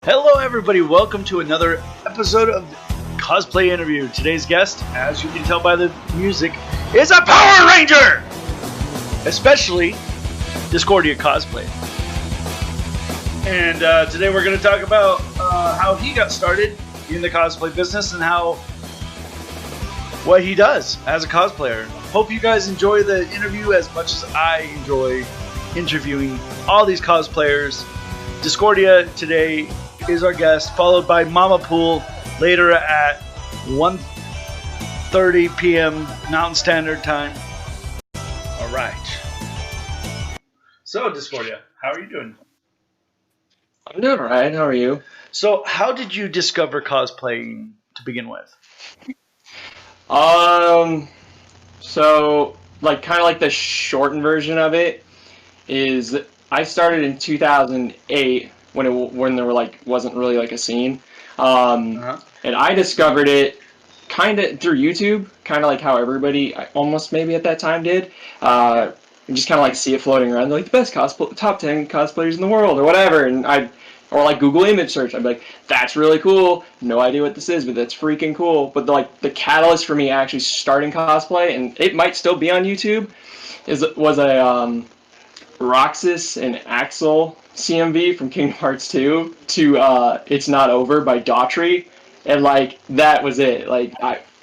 Hello everybody, welcome to another episode of Cosplay Interview. Today's guest, as you can tell by the music, is a Power Ranger! Especially Discordia cosplay. And today we're going to talk about how he got started in the cosplay business and what he does as a cosplayer. Hope you guys enjoy the interview as much as I enjoy interviewing all these cosplayers. Discordia today is our guest, followed by Mama Pool later at 1:30 p.m. Mountain Standard Time. All right. So, Discordia, how are you doing? I'm doing all right. How are you? So, how did you discover cosplaying to begin with? So kind of like the shortened version of it is I started in 2008 when there wasn't really like a scene, and I discovered it kind of through YouTube, kind of like how everybody almost maybe at that time did. Just kind of like see it floating around, like the best top 10 cosplayers in the world or whatever, and or like Google image search, I'd be like, that's really cool. No idea what this is, but that's freaking cool. But the catalyst for me actually starting cosplay, and it might still be on YouTube, was a Roxas and Axel CMV from Kingdom Hearts 2 to It's Not Over by Daughtry, and that was it.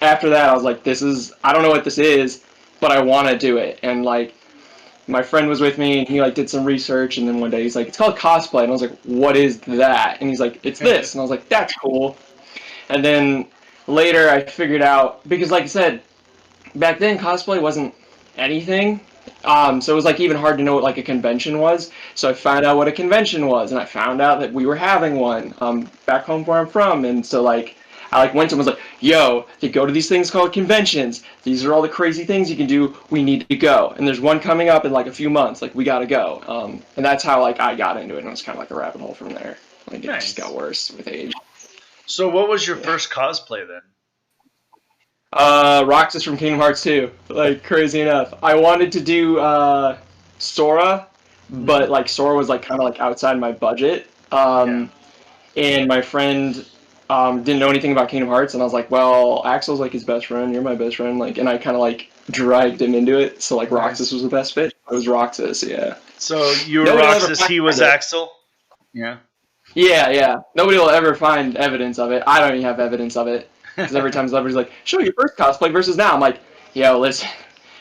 After that I was like, I don't know what this is, but I want to do it. And my friend was with me and he did some research, and then one day he's like, it's called cosplay, and I was like, what is that? And he's like, it's this. And I was like, that's cool. And then later I figured out, because like I said, back then cosplay wasn't anything. So it was even hard to know what a convention was. So I found out what a convention was, and I found out that we were having one back home where I'm from. And so I went to him and was like, yo, they go to these things called conventions. These are all the crazy things you can do. We need to go. And there's one coming up in a few months. We got to go. And that's how I got into it. And it was kind of like a rabbit hole from there. It just got worse with age. So what was your first cosplay then? Roxas from Kingdom Hearts 2. Crazy enough. I wanted to do Sora, but Sora was kind of outside my budget. And my friend didn't know anything about Kingdom Hearts, and I was like, well, Axel's his best friend, you're my best friend, and I kind of dragged him into it, so Roxas was the best fit. It was Roxas, yeah. So you were Roxas, he was Axel? Yeah. Yeah. Nobody will ever find evidence of it. I don't even have evidence of it. Because every time somebody's like, show your first cosplay versus now, I'm like, yo, listen,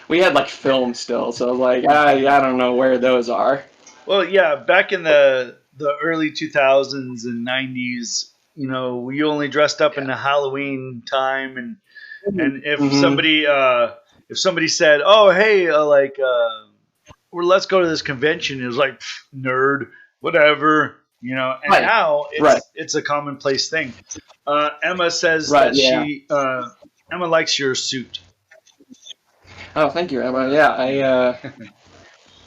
we had film still, so I was like, I don't know where those are. Well, yeah, back in the early 2000s and 90s, we only dressed up in the Halloween time, and if somebody said, oh, hey, let's go to this convention, it was like, nerd, whatever. And now it's a commonplace thing. Emma says Emma likes your suit. Oh, thank you, Emma. Yeah, I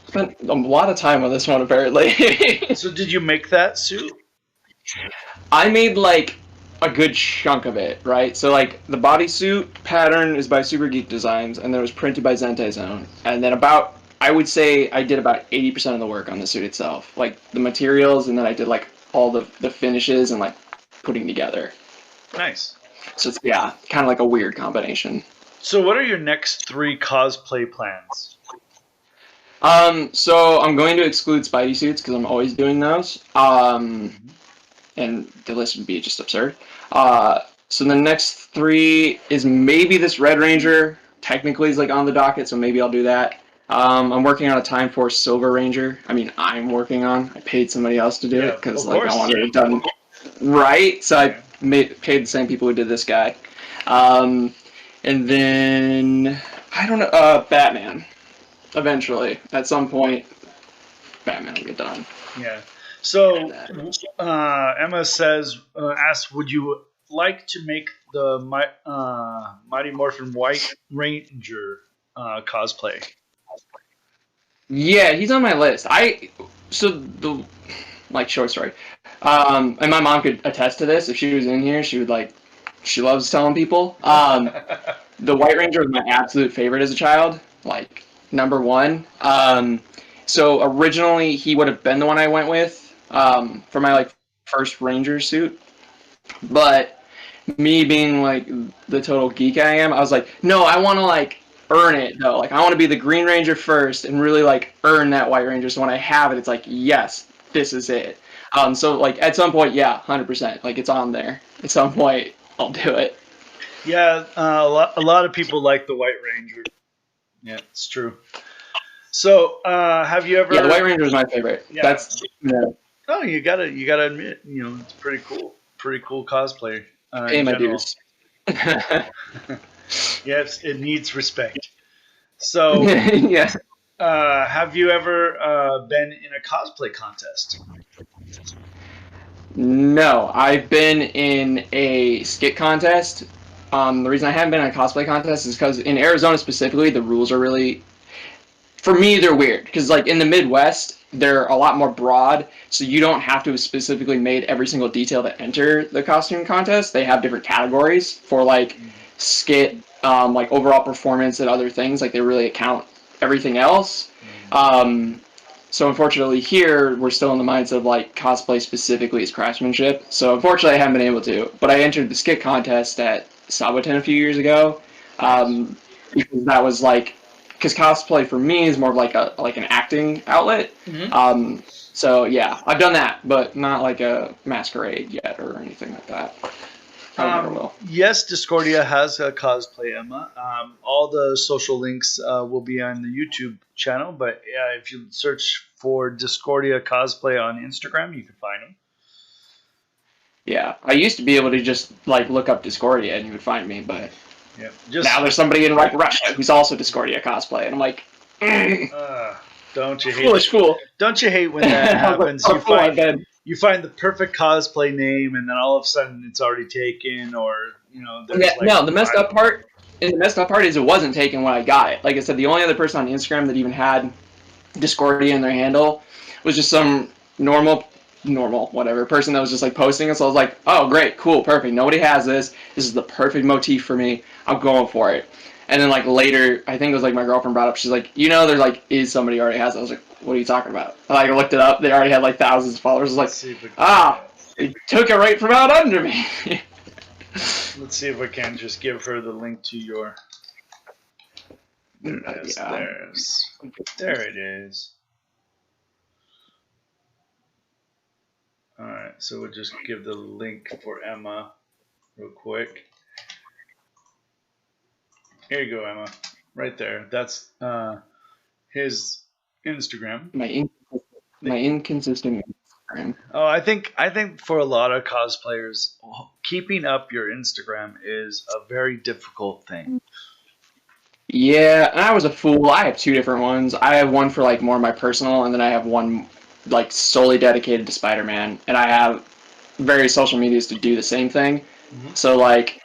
spent a lot of time on this one, apparently. So did you make that suit? I made a good chunk of it, right? So the bodysuit pattern is by Super Geek Designs, and then it was printed by Zentai Zone. And then I would say I did about 80% of the work on the suit itself, the materials, and then I did all the finishes and putting together. Nice. So it's kind of a weird combination. So what are your next 3 cosplay plans? So I'm going to exclude Spidey suits because I'm always doing those. And the list would be just absurd. So the next 3 is maybe this Red Ranger. Technically is on the docket, so maybe I'll do that. I'm working on a Time Force Silver Ranger. I paid somebody else to do it because I wanted it done right. So I paid the same people who did this guy. And then I don't know, Batman. Eventually, at some point, Batman will get done. Yeah. So Emma asks, would you like to make the Mighty Morphin White Ranger cosplay? Yeah, he's on my list. Short story. And my mom could attest to this. If she was in here, she would she loves telling people. The White Ranger was my absolute favorite as a child, number 1. So originally he would have been the one I went with for my first Ranger suit. But me being like the total geek I am, I was like, no, I want to like earn it though. Like I want to be the Green Ranger first and really like earn that White Ranger. So when I have it, it's like, yes, this is it. So like at some point, yeah, 100%. Like it's on there. At some point, I'll do it. Yeah, a lot of people like the White Ranger. Yeah, it's true. So, have you ever? Yeah, the White Ranger is my favorite. Yeah. That's yeah. Oh, you gotta admit, it's pretty cool cosplay. Pay my dues. Yes, it needs respect. So, yeah. have you ever been in a cosplay contest? No, I've been in a skit contest. The reason I haven't been in a cosplay contest is because in Arizona specifically, the rules are really, for me, they're weird. Because like in the Midwest, they're a lot more broad, so you don't have to have specifically made every single detail to enter the costume contest. They have different categories for like skit, like overall performance and other things. Like they really account everything else. So unfortunately here, we're still in the mindset of like cosplay specifically as craftsmanship. So unfortunately I haven't been able to, but I entered the skit contest at Sabaton a few years ago. Because that was like, because cosplay for me is more of like an acting outlet. So yeah, I've done that, but not like a masquerade yet or anything like that. Yes, Discordia has a cosplay, Emma. All the social links will be on the YouTube channel, but yeah, if you search for Discordia cosplay on Instagram, you can find them. Yeah, I used to be able to just like look up Discordia and you would find me, but yeah, now there's somebody in like Russia who's also Discordia cosplay, and I'm like, don't you hate foolish fool? Don't you hate when that happens? You find the perfect cosplay name, and then all of a sudden it's already taken, or the messed up part. And the messed up part is it wasn't taken when I got it. Like I said, the only other person on Instagram that even had Discordia in their handle was just some normal whatever person that was just like posting it. So I was like, oh great, cool, perfect. Nobody has this. This is the perfect motif for me. I'm going for it. And then like later, I think it was like my girlfriend brought up. She's like, there like is somebody already has it. I was like, what are you talking about? And I looked it up. They already had like thousands of followers. I was like, it took it right from out under me. Let's see if I can just give her the link to your. There it is. All right, so we'll just give the link for Emma real quick. Here you go, Emma. Right there. That's his Instagram. My inconsistent Instagram. Oh, I think for a lot of cosplayers, keeping up your Instagram is a very difficult thing. Yeah, and I was a fool. I have two different ones. I have one for like more of my personal, and then I have one like solely dedicated to Spiderman, and I have various social medias to do the same thing. So like,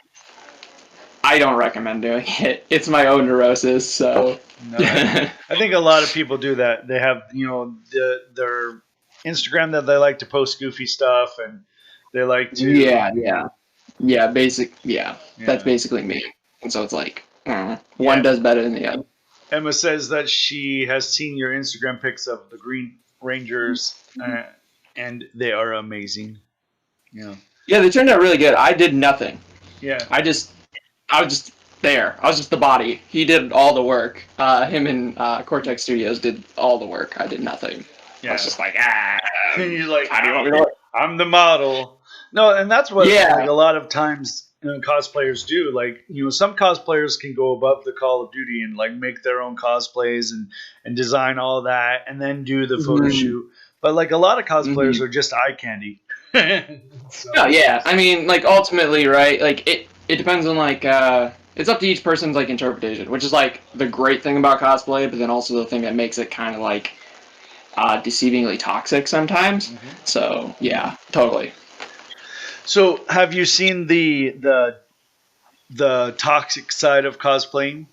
I don't recommend doing it. It's my own neurosis. So no, I think a lot of people do that. They have their Instagram that they like to post goofy stuff, and they like to that's basically me. And so it's like one does better than the other. Emma says that she has seen your Instagram pics of the Green Rangers, and they are amazing. Yeah, they turned out really good. I did nothing. Yeah, I was just there. I was just the body. He did all the work. Him and Cortex Studios did all the work. I did nothing. Yeah. I was just like, And you're like, how do you want me to work? I'm the model. No, and that's what like, a lot of times cosplayers do. Like, some cosplayers can go above the Call of Duty and like make their own cosplays and design all that and then do the photo shoot. But like a lot of cosplayers are just eye candy. So. Oh yeah, I mean, like ultimately, right? Like it depends on like it's up to each person's like interpretation, which is like the great thing about cosplay, but then also the thing that makes it kind of like deceivingly toxic sometimes. So yeah, totally. So have you seen the toxic side of cosplaying?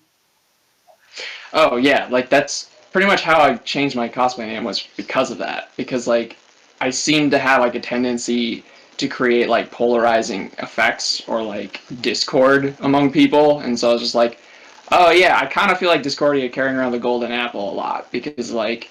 Oh yeah, like that's pretty much how I changed my cosplay name, was because of that. Because like I seem to have like a tendency to create like polarizing effects or like discord among people, and so I was just like, oh yeah, I kind of feel like Discordia carrying around the golden apple a lot, because like,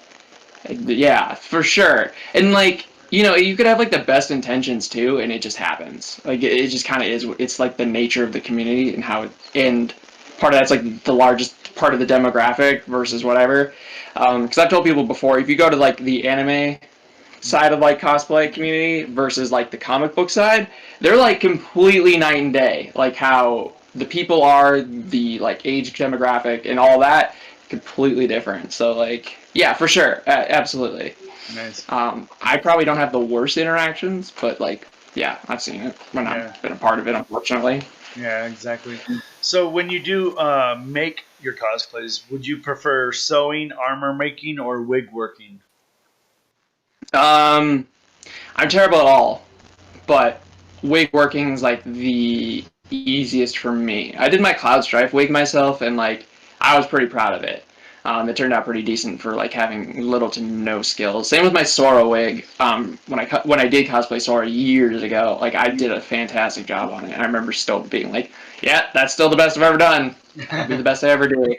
yeah, for sure. And like, you know, you could have like the best intentions too, and it just happens. Like it just kind of is. It's like the nature of the community and how, and part of that's like the largest part of the demographic versus whatever. Because I've told people before, if you go to like the anime side of like cosplay community versus like the comic book side, they're like completely night and day. Like how the people are, the like age demographic and all that, completely different. So like, yeah, for sure, absolutely. Nice. I probably don't have the worst interactions, but like, yeah, I've seen it when I've been a part of it, unfortunately. Yeah, exactly. So when you do make your cosplays, would you prefer sewing, armor making, or wig working? I'm terrible at all, but wig working is like the easiest for me. I did my Cloud Strife wig myself, and like I was pretty proud of it. It turned out pretty decent for like having little to no skills. Same with my Sora wig. When I did cosplay Sora years ago, like I did a fantastic job on it. I remember still being like, "Yeah, that's still the best I've ever done. That'll be the best I ever do."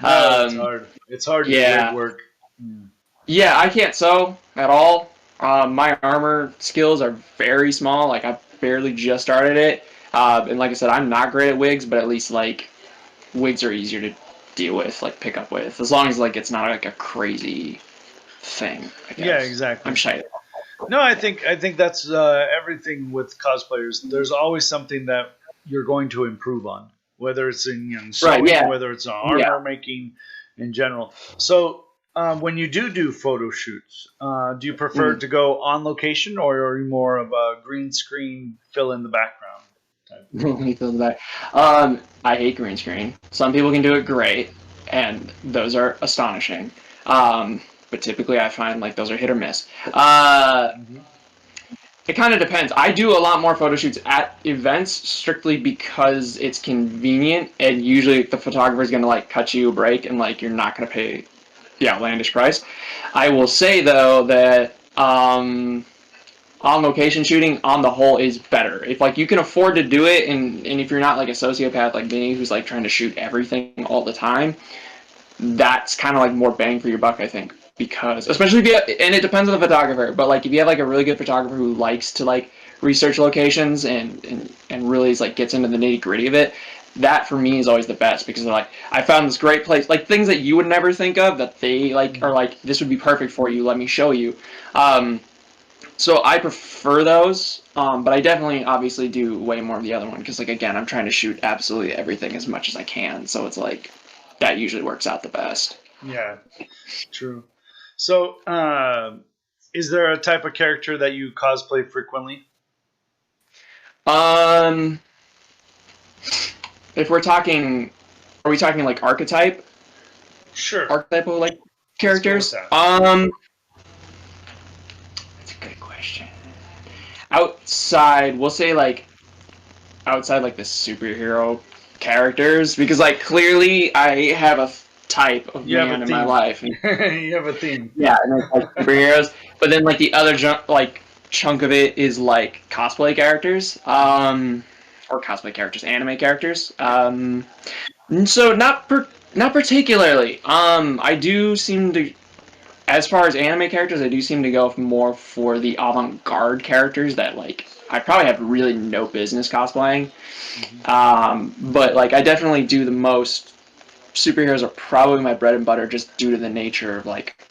No, it's hard. It's hard to do wig Yeah, work. yeah, I can't sew at all. My armor skills are very small. Like I barely just started it, and like I said, I'm not great at wigs, but at least like wigs are easier to deal with, like pick up with, as long as like it's not like a crazy thing. I Yeah, guess I'm exactly. shy. No, I think that's everything with cosplayers. There's always something that you're going to improve on, whether it's in Right? sewing, Yeah. whether it's on Yeah. armor making, in general. So when you do photo shoots, do you prefer Mm. to go on location, or are you more of a green screen fill in the background type? Let me feel that. I hate green screen. Some people can do it great, and those are astonishing. But typically, I find like those are hit or miss. Mm-hmm. It kind of depends. I do a lot more photo shoots at events strictly because it's convenient, and usually the photographer is going to like cut you a break, and like you're not going to pay the outlandish price. I will say though that on location shooting on the whole is better. If like you can afford to do it, and if you're not like a sociopath like me who's like trying to shoot everything all the time, that's kind of like more bang for your buck, I think. Because especially if you have, and it depends on the photographer, but like if you have like a really good photographer who likes to like research locations and really is like gets into the nitty gritty of it, that for me is always the best because they're like, I found this great place, like things that you would never think of that they like are like, this would be perfect for you, let me show you. So I prefer those, but I definitely obviously do way more of the other one because like again, I'm trying to shoot absolutely everything as much as I can, so it's like that usually works out the best. Yeah, true. So, is there a type of character that you cosplay frequently? Um, if we're talking, are we talking like Sure. archetypal like Let's go with characters? that. That's a good question. Outside, we'll say like outside like the superhero characters because like clearly I have a type of You have man a in my theme. life. You have a theme. Yeah, and it's like superheroes. But then like the other chunk of it is like cosplay characters, or cosplay characters, anime characters. So not particularly. I do seem to, as far as anime characters, I do seem to go more for the avant-garde characters that like I probably have really no business cosplaying. Mm-hmm. But like I definitely do the most. Superheroes are probably my bread and butter just due to the nature of like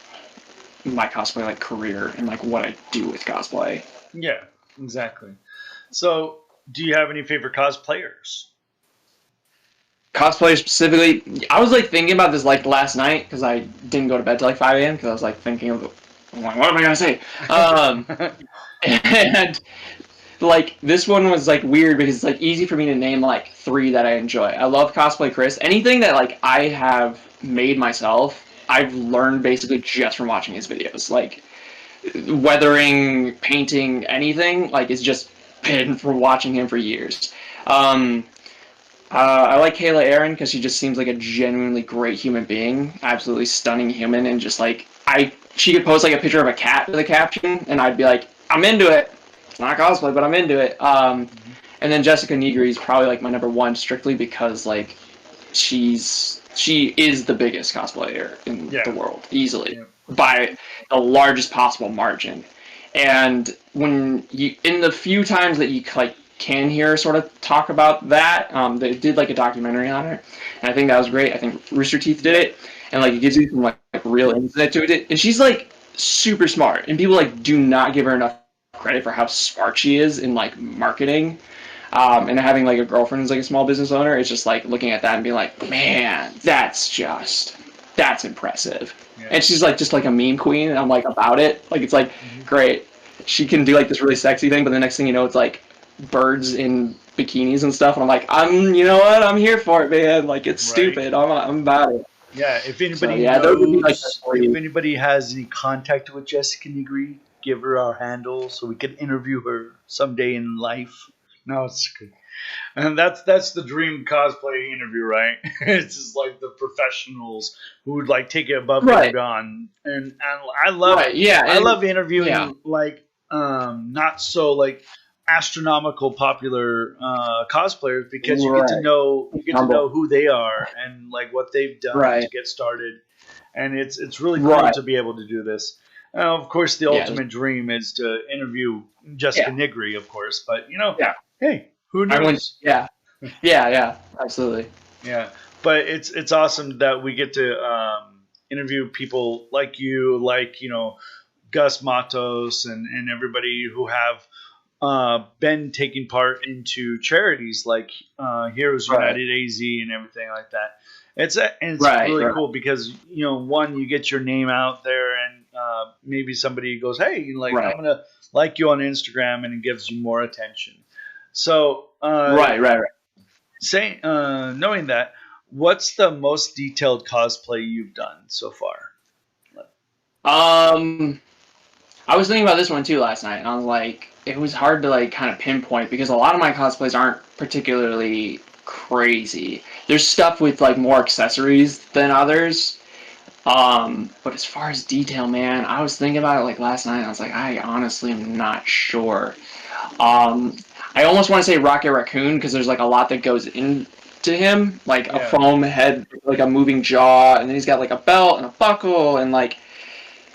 my cosplay like career and like what I do with cosplay. Yeah, exactly. So, do you have any favorite cosplayers? Cosplay specifically, I was like thinking about this like last night because I didn't go to bed till like 5 a.m. because I was like thinking of I'm like, what am I gonna say? And like this one was like weird because it's like easy for me to name like three that I enjoy. I love cosplay Chris. Anything that like I have made myself, I've learned basically just from watching his videos. Like weathering, painting, anything, like it's just been from watching him for years. Um, I like Kayla Aaron because she just seems like a genuinely great human being, absolutely stunning human, and just like she could post like a picture of a cat with a caption, and I'd be like, I'm into it. It's not cosplay, but I'm into it. Mm-hmm. And then Jessica Nigri is probably like my number one, strictly because like she is the biggest cosplayer in Yeah. the world, easily Yeah. by the largest possible margin. And when you, in the few times that you like can hear sort of talk about that, they did like a documentary on her, and I think that was great. I think Rooster Teeth did it, and like it gives you some like real insight to it. And she's like super smart, and people like do not give her enough credit for how smart she is in like marketing. And having like a girlfriend who's like a small business owner, it's just like looking at that and being like, man, that's impressive. Yeah. And she's like just like a meme queen, and I'm like about it. Like it's like great. She can do like this really sexy thing, but the next thing you know, it's like birds in bikinis and stuff. And I'm like, you know what? I'm here for it, man. Like it's stupid. I'm about it. Yeah. If anybody knows, like if anybody has any contact with Jessica Negri, give her our handle so we can interview her someday in life. No, it's good. And that's the dream cosplay interview, right? It's just like the professionals who would like take it above and beyond. And I love I love interviewing like not so like astronomical popular cosplayers, because you get to know who they are and like what they've done to get started. And it's really cool to be able to do this. Of course, the ultimate dream is to interview Jessica Negri, of course, but hey, who knows? Absolutely. Yeah, but it's awesome that we get to interview people like you, like Gus Matos and everybody who have been taking part into charities like Heroes United AZ and everything like that. It's really cool because one, you get your name out there, and maybe somebody goes, hey, like I'm gonna like you on Instagram, and it gives you more attention. So Saying knowing that, what's the most detailed cosplay you've done so far? I was thinking about this one too last night, and I was like, it was hard to like kind of pinpoint because a lot of my cosplays aren't particularly crazy. There's stuff with like more accessories than others. But as far as detail, man, I was thinking about it like last night, and I was like, I honestly am not sure. I almost want to say Rocket Raccoon because there's like a lot that goes into him, like a foam head, like a moving jaw, and then he's got like a belt and a buckle and like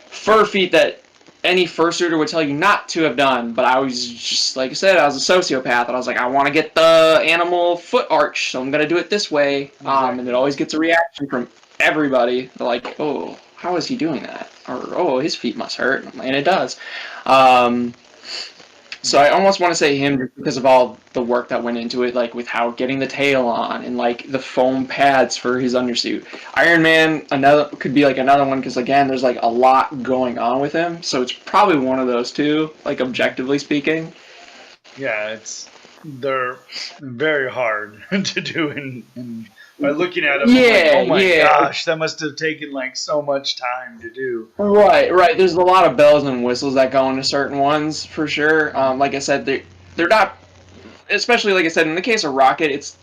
fur feet that any fursuiter would tell you not to have done. But I was just, like I said, I was a sociopath, and I was like, I want to get the animal foot arch, so I'm gonna do it this way. And it always gets a reaction from everybody. They're like, oh, how is he doing that? Or, oh, his feet must hurt. And it does. So I almost want to say him just because of all the work that went into it, like with how getting the tail on and like the foam pads for his undersuit. Iron Man could be like another one because again, there's like a lot going on with him. So it's probably one of those two, like objectively speaking. Yeah, they're very hard to do in by looking at them, I'm like, oh my gosh, that must have taken like so much time to do. Right. There's a lot of bells and whistles that go into certain ones for sure. Like I said, they're not, especially like I said in the case of Rocket, it's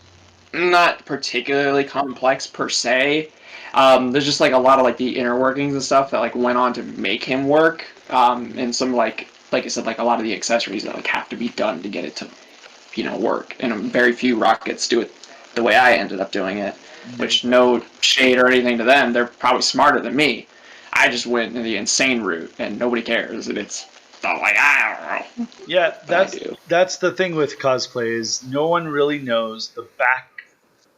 not particularly complex per se. There's just like a lot of like the inner workings and stuff that like went on to make him work, and some like I said, like a lot of the accessories that like have to be done to get it to work. And very few Rockets do it the way I ended up doing it, which no shade or anything to them. They're probably smarter than me. I just went the insane route, and nobody cares. And it's like, I don't know. Yeah, that's the thing with cosplay is no one really knows the back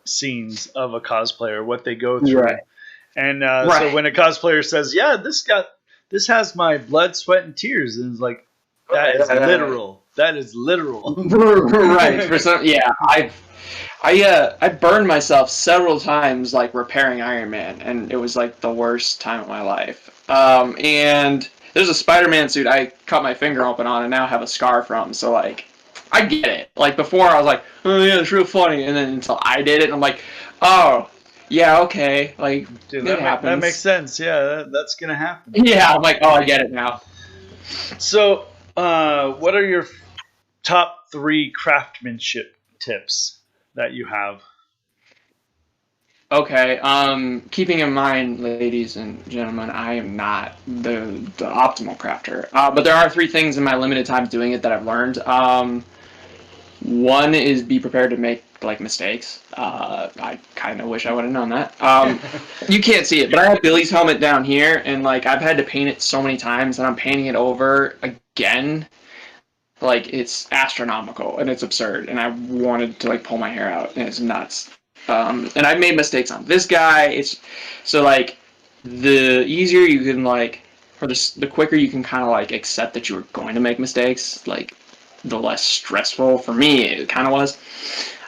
scenes of a cosplayer, what they go through. Right. And so when a cosplayer says, yeah, this has my blood, sweat, and tears, and it's like, that is literal. That is literal. Right. For some, I burned myself several times like repairing Iron Man, and it was like the worst time of my life. And there's a Spiderman suit I cut my finger open on and now have a scar from, so like I get it. Like before I was like, oh yeah, it's real funny, and then until I did it, I'm like, oh yeah, okay, like dude, that happens. That makes sense. Yeah, that's gonna happen. Yeah, I'm like, oh, I get it now. So, what are your top 3 craftsmanship tips that you have? Okay, keeping in mind, ladies and gentlemen, I am not the optimal crafter, but there are 3 things in my limited time doing it that I've learned. One is be prepared to make like mistakes. I kind of wish I would have known that. You can't see it, but I have Billy's helmet down here, and like I've had to paint it so many times, and I'm painting it over again. Like it's astronomical and it's absurd, and I wanted to like pull my hair out, and it's nuts. And I've made mistakes on this guy. It's so like the easier you can like, or the quicker you can kind of like accept that you were going to make mistakes, like the less stressful for me it kind of was.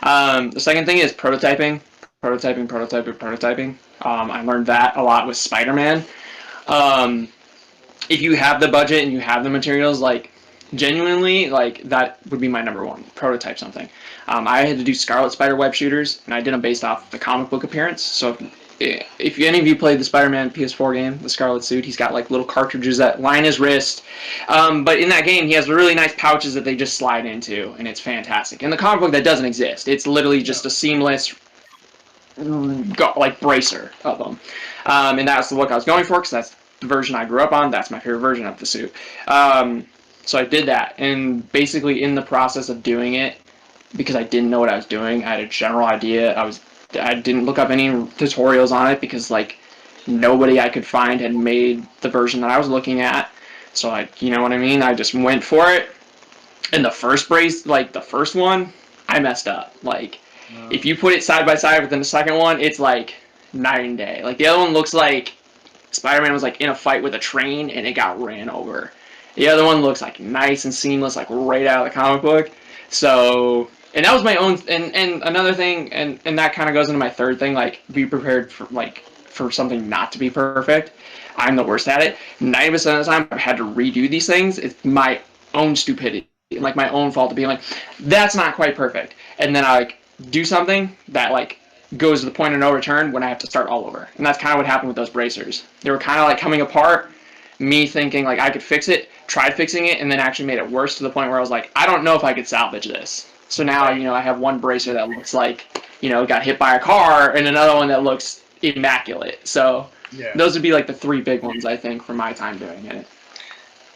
The second thing is prototyping. I learned that a lot with Spider-Man. If you have the budget and you have the materials, like genuinely, like that would be my number one, prototype something. I had to do Scarlet Spider web shooters, and I did them based off the comic book appearance. So if any of you played the Spider-Man PS4 game, the Scarlet suit, he's got like little cartridges that line his wrist. But in that game, he has really nice pouches that they just slide into, and it's fantastic. In the comic book, that doesn't exist. It's literally just a seamless like bracer of them. And that's the look I was going for, because that's the version I grew up on. That's my favorite version of the suit. So I did that, and basically in the process of doing it, because I didn't know what I was doing, I had a general idea. I didn't look up any tutorials on it, because like nobody I could find had made the version that I was looking at. So like, you know what I mean? I just went for it. And the first brace, like the first one, I messed up. Like if you put it side by side with the second one, it's like night and day. Like the other one looks like Spider-Man was like in a fight with a train and it got ran over. The other one looks like nice and seamless, like right out of the comic book. So, and that was my own, and another thing, and that kind of goes into my third thing, like be prepared for something not to be perfect. I'm the worst at it. 90% of the time I've had to redo these things. It's my own stupidity, like my own fault to be like, that's not quite perfect. And then I like do something that like goes to the point of no return when I have to start all over. And that's kind of what happened with those bracers. They were kind of like coming apart, me thinking like I could fix it, tried fixing it, and then actually made it worse to the point where I was like, I don't know if I could salvage this. So now, you know, I have one bracer that looks like, you know, got hit by a car, and another one that looks immaculate. So those would be like the three big ones, I think, for my time doing it.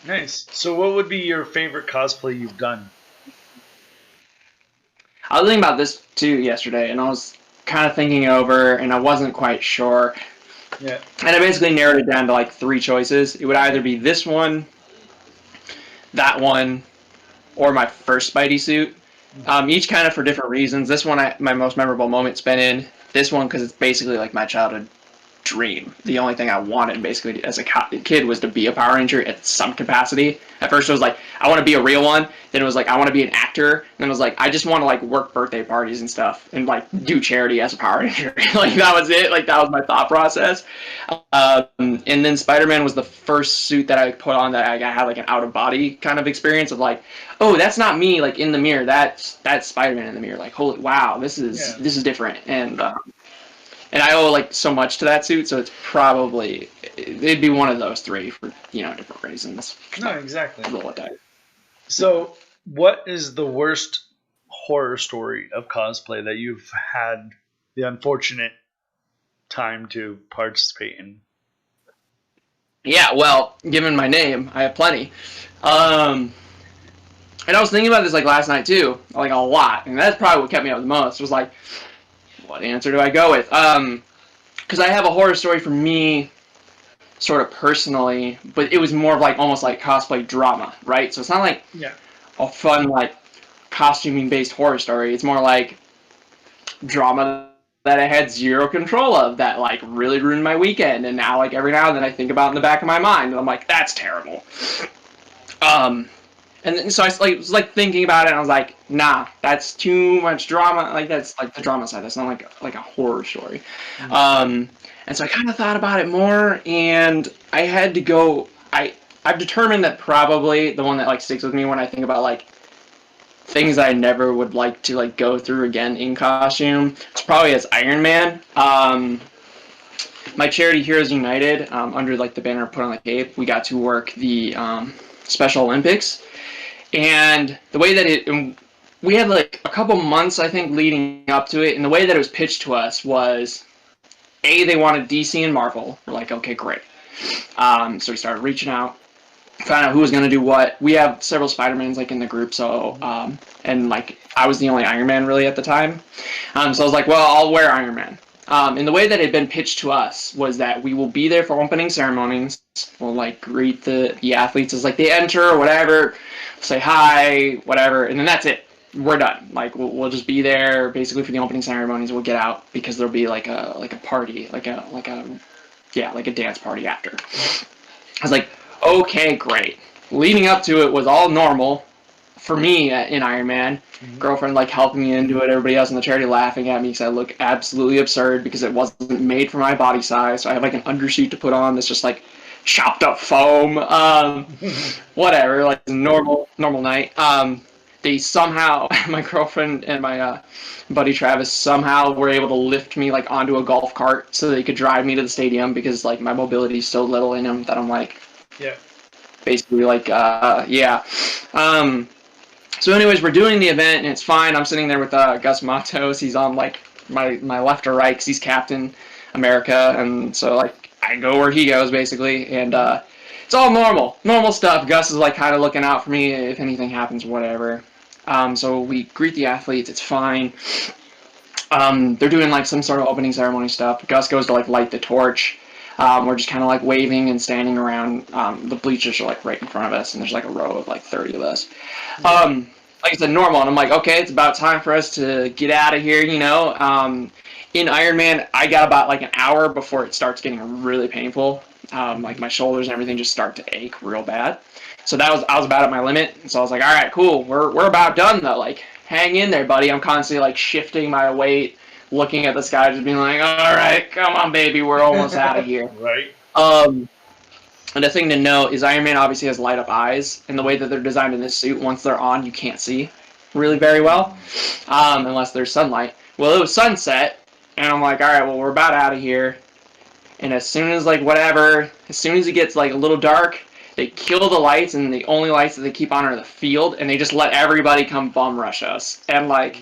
Nice. So what would be your favorite cosplay you've done? I was thinking about this too yesterday, and I was kind of thinking over, and I wasn't quite sure. Yeah. And I basically narrowed it down to like three choices. It would either be this one, that one, or my first Spidey suit. Each kind of for different reasons. This one, my most memorable moment's been in. This one, because it's basically like my childhood dream. The only thing I wanted basically as a kid was to be a Power Ranger at some capacity. At first it was like, I want to be a real one. Then it was like, I want to be an actor. And then it was like, I just want to like work birthday parties and stuff and like do charity as a Power Ranger. Like that was it. Like that was my thought process. And then Spider-Man was the first suit that I put on that I had like an out of body kind of experience of like, oh, that's not me like in the mirror. That's Spider-Man in the mirror. Like, holy wow, this is different. And I owe like so much to that suit, so it's probably it'd be one of those three for, you know, different reasons. No, exactly. Roll with that. So, what is the worst horror story of cosplay that you've had the unfortunate time to participate in? Yeah, well, given my name, I have plenty. And I was thinking about this like last night too, like a lot, and that's probably what kept me up the most. Was like, what answer do I go with? Because I have a horror story for me, sort of personally, but it was more of like almost like cosplay drama, right? So it's not like a fun like costuming based horror story. It's more like drama that I had zero control of that like really ruined my weekend, and now like every now and then I think about it in the back of my mind, and I'm like, that's terrible. And then, so I was like thinking about it, and I was like, nah, that's too much drama. Like that's like the drama side. That's not like a horror story. And so I kind of thought about it more, and I had to go. I've determined that probably the one that like sticks with me when I think about like things I never would like to like go through again in costume, it's probably as Iron Man. My charity Heroes United, under like the banner put on the cape, we got to work the Special Olympics. And the way that we had like a couple months, I think, leading up to it, and the way that it was pitched to us was, they wanted DC and Marvel. We're like, okay, great. So we started reaching out, Find out who was gonna do what. We have several Spidermans like in the group, so and like I was the only Iron Man really at the time, so I was like, well, I'll wear Iron Man. And the way that it had been pitched to us was that we will be there for opening ceremonies. We'll like greet the athletes as like they enter or whatever, say hi, whatever, and then that's it. We're done. Like we'll just be there basically for the opening ceremonies. We'll get out because there'll be like a party, like a dance party after. I was like, okay, great. Leading up to it was all normal for me in Iron Man. Girlfriend like helping me into it. Everybody else in the charity laughing at me because I look absolutely absurd because it wasn't made for my body size. So I have like an undersheet to put on that's just like chopped up foam. Whatever, like normal night. They somehow, my girlfriend and my buddy Travis somehow were able to lift me like onto a golf cart so they could drive me to the stadium because like my mobility is so little in them that I'm like, yeah, basically like, yeah. So anyways, we're doing the event and it's fine. I'm sitting there with Gus Matos. He's on like my left or right because he's Captain America, and so like I go where he goes basically, and it's all normal stuff. Gus is like kind of looking out for me if anything happens, whatever. So we greet the athletes. It's fine. They're doing like some sort of opening ceremony stuff. Gus goes to like light the torch. We're just kind of like waving and standing around. The bleachers are like right in front of us, and there's like a row of like 30 of us. Like I said, normal, and I'm like, okay, it's about time for us to get out of here, you know. In Iron Man, I got about like an hour before it starts getting really painful. Like my shoulders and everything just start to ache real bad. So I was about at my limit. So I was like, all right, cool. We're about done though. Like, hang in there, buddy. I'm constantly like shifting my weight, looking at the sky, just being like, all right, come on, baby, we're almost out of here. Right. And the thing to note is Iron Man obviously has light up eyes, and the way that they're designed in this suit, once they're on, you can't see really very well, unless there's sunlight. Well, it was sunset, and I'm like, all right, well, we're about out of here. And as soon as like whatever, as soon as it gets like a little dark, they kill the lights, and the only lights that they keep on are the field, and they just let everybody come bum rush us. And like,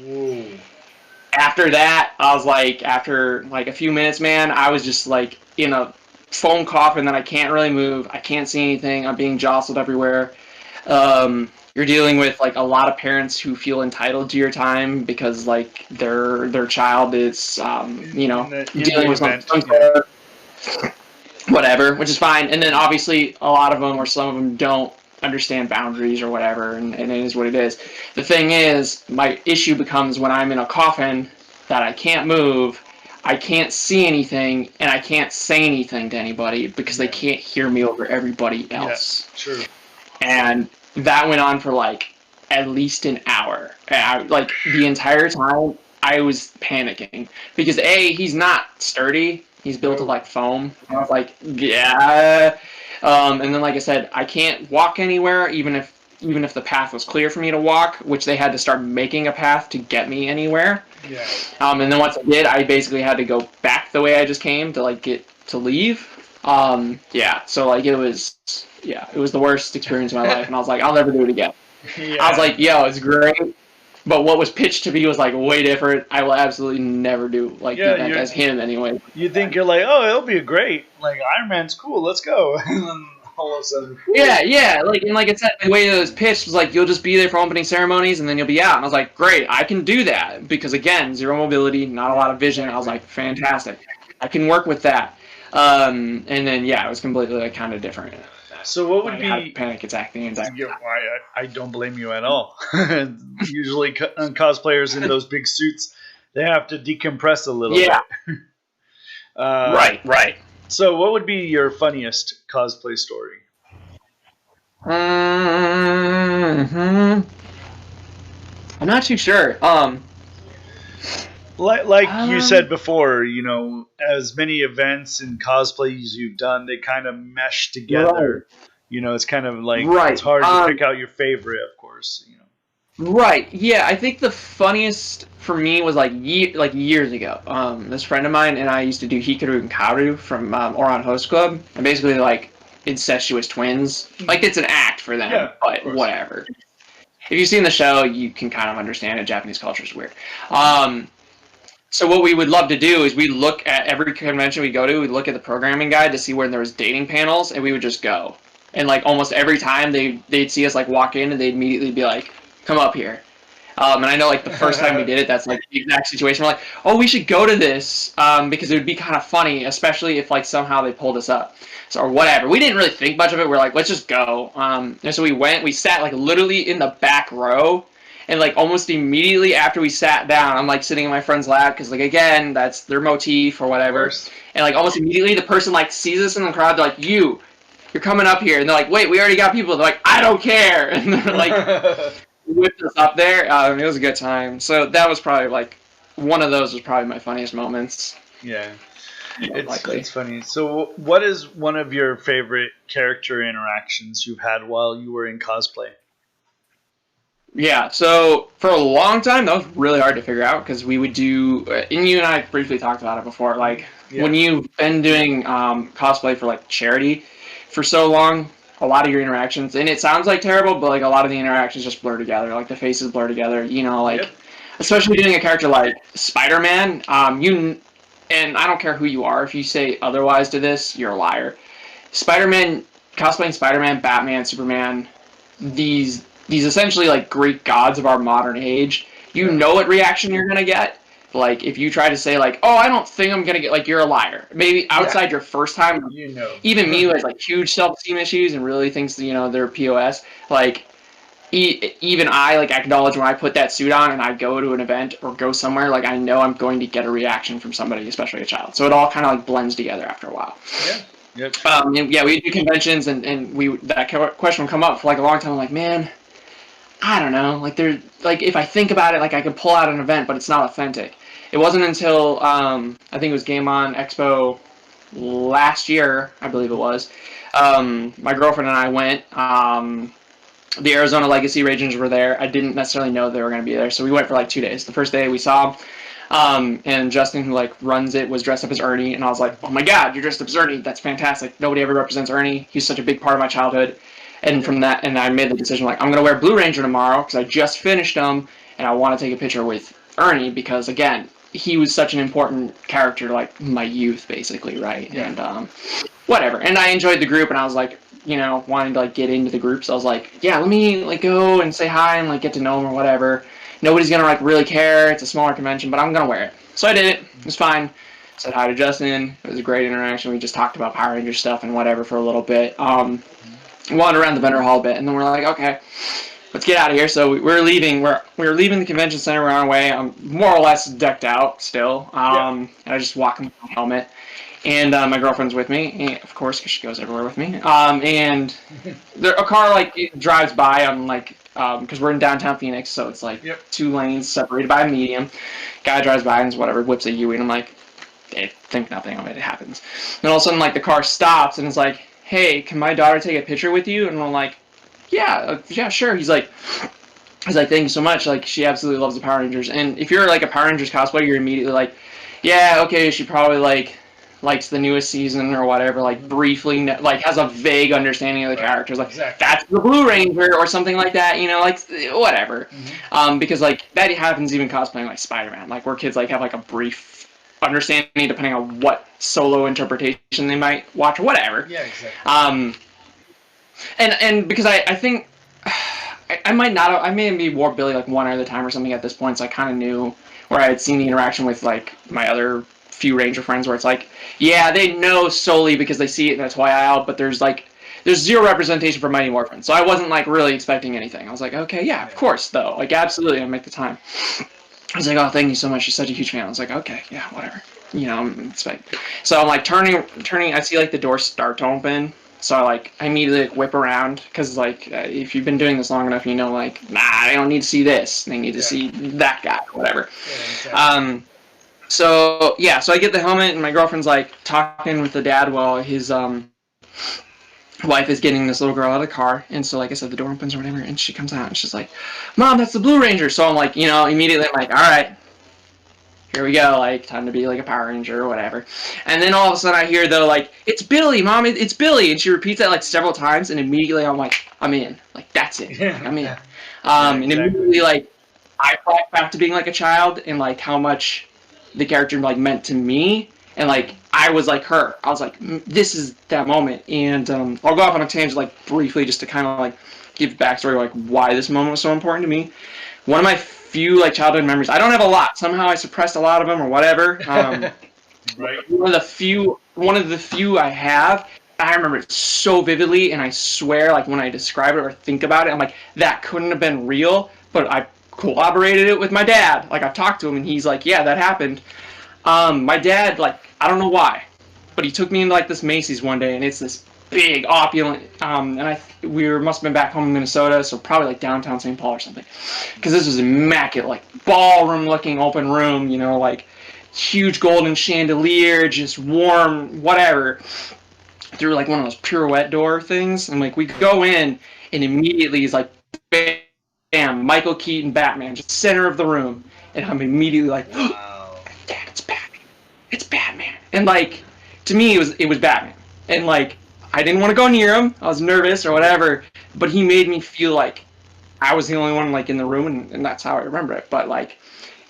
after that, I was like, after like a few minutes, man, I was just like in a foam coffin that I can't really move. I can't see anything. I'm being jostled everywhere. You're dealing with like a lot of parents who feel entitled to your time because like their child is dealing with something. Whatever, which is fine. And then obviously a lot of them or some of them don't understand boundaries or whatever, and it is what it is. The thing is, my issue becomes when I'm in a coffin that I can't move, I can't see anything, and I can't say anything to anybody because they can't hear me over everybody else. Yeah, true. And that went on for like at least an hour. Like the entire time I was panicking because A, he's not sturdy. He's built of like foam. I was like, yeah. And then, like I said, I can't walk anywhere, even if the path was clear for me to walk, which they had to start making a path to get me anywhere. Yeah. And then once I did, I basically had to go back the way I just came to like get to leave. Yeah. So like it was the worst experience of my life, and I was like, I'll never do it again. Yeah. I was like, yo, it's great. But what was pitched to me was like way different. I will absolutely never do like the event as him anyway. You think you're like, oh, it'll be great. Like Iron Man's cool. Let's go. And then all of a sudden, yeah. Like I said, the way it was pitched was like you'll just be there for opening ceremonies and then you'll be out. And I was like, great, I can do that because again, zero mobility, not a lot of vision. I was like, fantastic, I can work with that. And then it was completely like kind of different. So what would be panic attack the entire time? I don't blame you at all. Usually cosplayers in those big suits, they have to decompress a little bit. Right. So what would be your funniest cosplay story? I'm not too sure. Like you said before, as many events and cosplays you've done, they kind of mesh together. Right. It's kind of like it's hard to pick out your favorite, of course. Right. Yeah, I think the funniest for me was like years ago. This friend of mine and I used to do Hikaru and Karu from Oran Host Club, and basically like incestuous twins. Like it's an act for them, but whatever. If you've seen the show, you can kind of understand it. Japanese culture is weird. So what we would love to do is we look at every convention we go to, we look at the programming guide to see where there was dating panels, and we would just go. And like almost every time they'd see us like walk in, and they'd immediately be like, "Come up here." And I know like the first time we did it, that's like the exact situation. We're like, "Oh, we should go to this," because it would be kind of funny, especially if like somehow they pulled us up, so or whatever. We didn't really think much of it. We're like, "Let's just go." And so we went. We sat like literally in the back row, and like almost immediately after we sat down, I'm like sitting in my friend's lap because like again, that's their motif or whatever. And like almost immediately, the person like sees us in the crowd. They're like, "You're coming up here," and they're like, "Wait, we already got people." They're like, "I don't care," and they're like. Whipped us up there. It was a good time. So that was probably like one of those was probably my funniest moments. Yeah, it's funny. So, what is one of your favorite character interactions you've had while you were in cosplay? Yeah, so for a long time that was really hard to figure out because we would do, and you and I briefly talked about it before. Like when you've been doing cosplay for like charity for so long. A lot of your interactions, and it sounds like terrible, but like a lot of the interactions just blur together. Like the faces blur together. You know, like especially doing a character like Spiderman. And I don't care who you are. If you say otherwise to this, you're a liar. Spider-Man, cosplaying Spider-Man, Batman, Superman, these essentially like Greek gods of our modern age. You know what reaction you're gonna get. Like if you try to say like, "Oh, I don't think I'm gonna get," like you're a liar. Maybe outside your first time, even me who has like huge self-esteem issues and really thinks they're POS. Like even I like acknowledge when I put that suit on and I go to an event or go somewhere, like I know I'm going to get a reaction from somebody, especially a child. So it all kind of like blends together after a while. Yeah. Yep. And yeah, we do conventions and that question would come up for like a long time. I'm like, man, I don't know. Like if I think about it, like I can pull out an event, but it's not authentic. It wasn't until I think it was Game On Expo last year, I believe it was. My girlfriend and I went. The Arizona Legacy Rangers were there. I didn't necessarily know they were going to be there, so we went for like 2 days. The first day we saw them, and Justin, who like runs it, was dressed up as Ernie, and I was like, "Oh my God, you're dressed up as Ernie! That's fantastic! Nobody ever represents Ernie. He's such a big part of my childhood." And from that, and I made the decision like I'm going to wear Blue Ranger tomorrow because I just finished them, and I want to take a picture with Ernie because again, he was such an important character, like my youth, basically, right? Yeah. And whatever. And I enjoyed the group, and I was like, wanting to like get into the group. So I was like, yeah, let me like go and say hi and like get to know him or whatever. Nobody's gonna like really care. It's a smaller convention, but I'm gonna wear it. So I did it. It was fine. Said hi to Justin. It was a great interaction. We just talked about Power Ranger stuff and whatever for a little bit. Wandered around the vendor hall a bit, and then we're like, okay, let's get out of here. So we're leaving. We're leaving the convention center. We're on our way. I'm more or less decked out still. And I just walk in with my helmet. And my girlfriend's with me, and, of course, because she goes everywhere with me. And a car like drives by on like because we're in downtown Phoenix, so it's like 2 lanes separated by a median. Guy drives by and whatever whips a Yui, and I'm like, think nothing of it. It happens. And all of a sudden, like the car stops, and it's like, "Hey, can my daughter take a picture with you?" And I'm like, "Yeah, sure." He's like, "Thank you so much. Like, she absolutely loves the Power Rangers." And if you're like a Power Rangers cosplayer, you're immediately like, "Yeah, okay, she probably like." Likes the newest season or whatever, like briefly, like has a vague understanding of the characters, like that's the Blue Ranger or something like that, like whatever. Because like that happens even cosplaying like Spider-Man, like where kids like have like a brief understanding depending on what solo interpretation they might watch or whatever. Yeah, exactly. And because I think I might not have, I may be wore Billy like one other time or something at this point, so I kind of knew where I had seen the interaction with like my other few Ranger friends where it's like, yeah, they know solely because they see it and that's why I out, but there's zero representation for Mighty Morphin. So I wasn't like really expecting anything. I was like, okay, yeah, of course though. Like absolutely, I'll make the time. I was like, oh, thank you so much. She's such a huge fan. I was like, okay, yeah, whatever. So I'm like turning. I see like the door start to open. So I immediately like, whip around because like if you've been doing this long enough, like, nah, they don't need to see this. They need to see that guy, whatever. Yeah, exactly. So I get the helmet and my girlfriend's like talking with the dad while his wife is getting this little girl out of the car, and so like I said, the door opens or whatever, and she comes out and she's like, "Mom, that's the Blue Ranger." So I'm like, immediately I'm like, all right, here we go, like time to be like a Power Ranger or whatever. And then all of a sudden I hear though like, "It's Billy, Mom, it's Billy," and she repeats that like several times, and immediately I'm like, I'm in, like that's it, like, I'm in. And immediately like I brought back to being like a child and like how much the character like meant to me, and like I I was like her. I was like, this is that moment. And I'll go off on a tangent like briefly just to kind of like give backstory like why this moment was so important to me. One of my few like childhood memories. I don't have a lot. Somehow I suppressed a lot of them or whatever. Right. One of the few I have. I remember it so vividly, and I swear, like when I describe it or think about it, I'm like, that couldn't have been real. But I corroborated it with my dad. Like I've talked to him, and he's like, yeah, that happened. My dad, like, I don't know why, but he took me into like this Macy's one day, and it's this big opulent, and must have been back home in Minnesota, so probably like downtown St. Paul or something, because this was immaculate, like ballroom looking open room, you know, like huge golden chandelier, just warm, whatever, through like one of those pirouette door things, and like we go in, and immediately he's like, bam, Michael Keaton, Batman, just center of the room, and I'm immediately like, wow. Dad, it's Batman, and like to me it was Batman, and like I didn't want to go near him, I was nervous or whatever, but he made me feel like I was the only one like in the room, and that's how I remember it. But like,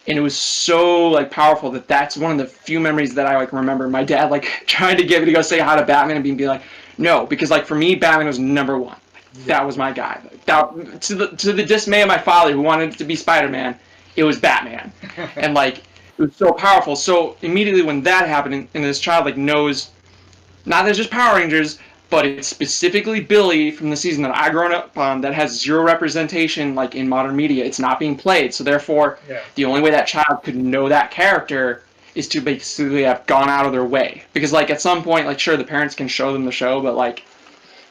and it was so like powerful that's one of the few memories that I like remember my dad like trying to get me to go say hi to Batman and be like, no, because like for me Batman was number one. That was my guy. That, to the dismay of my father, who wanted it to be Spiderman, it was Batman, and like it was so powerful. So immediately when that happened, and this child like knows, not that it's just Power Rangers, but it's specifically Billy from the season that I grown up on that has zero representation like in modern media. It's not being played, so therefore the only way that child could know that character is to basically have gone out of their way. Because like at some point, like sure the parents can show them the show, but like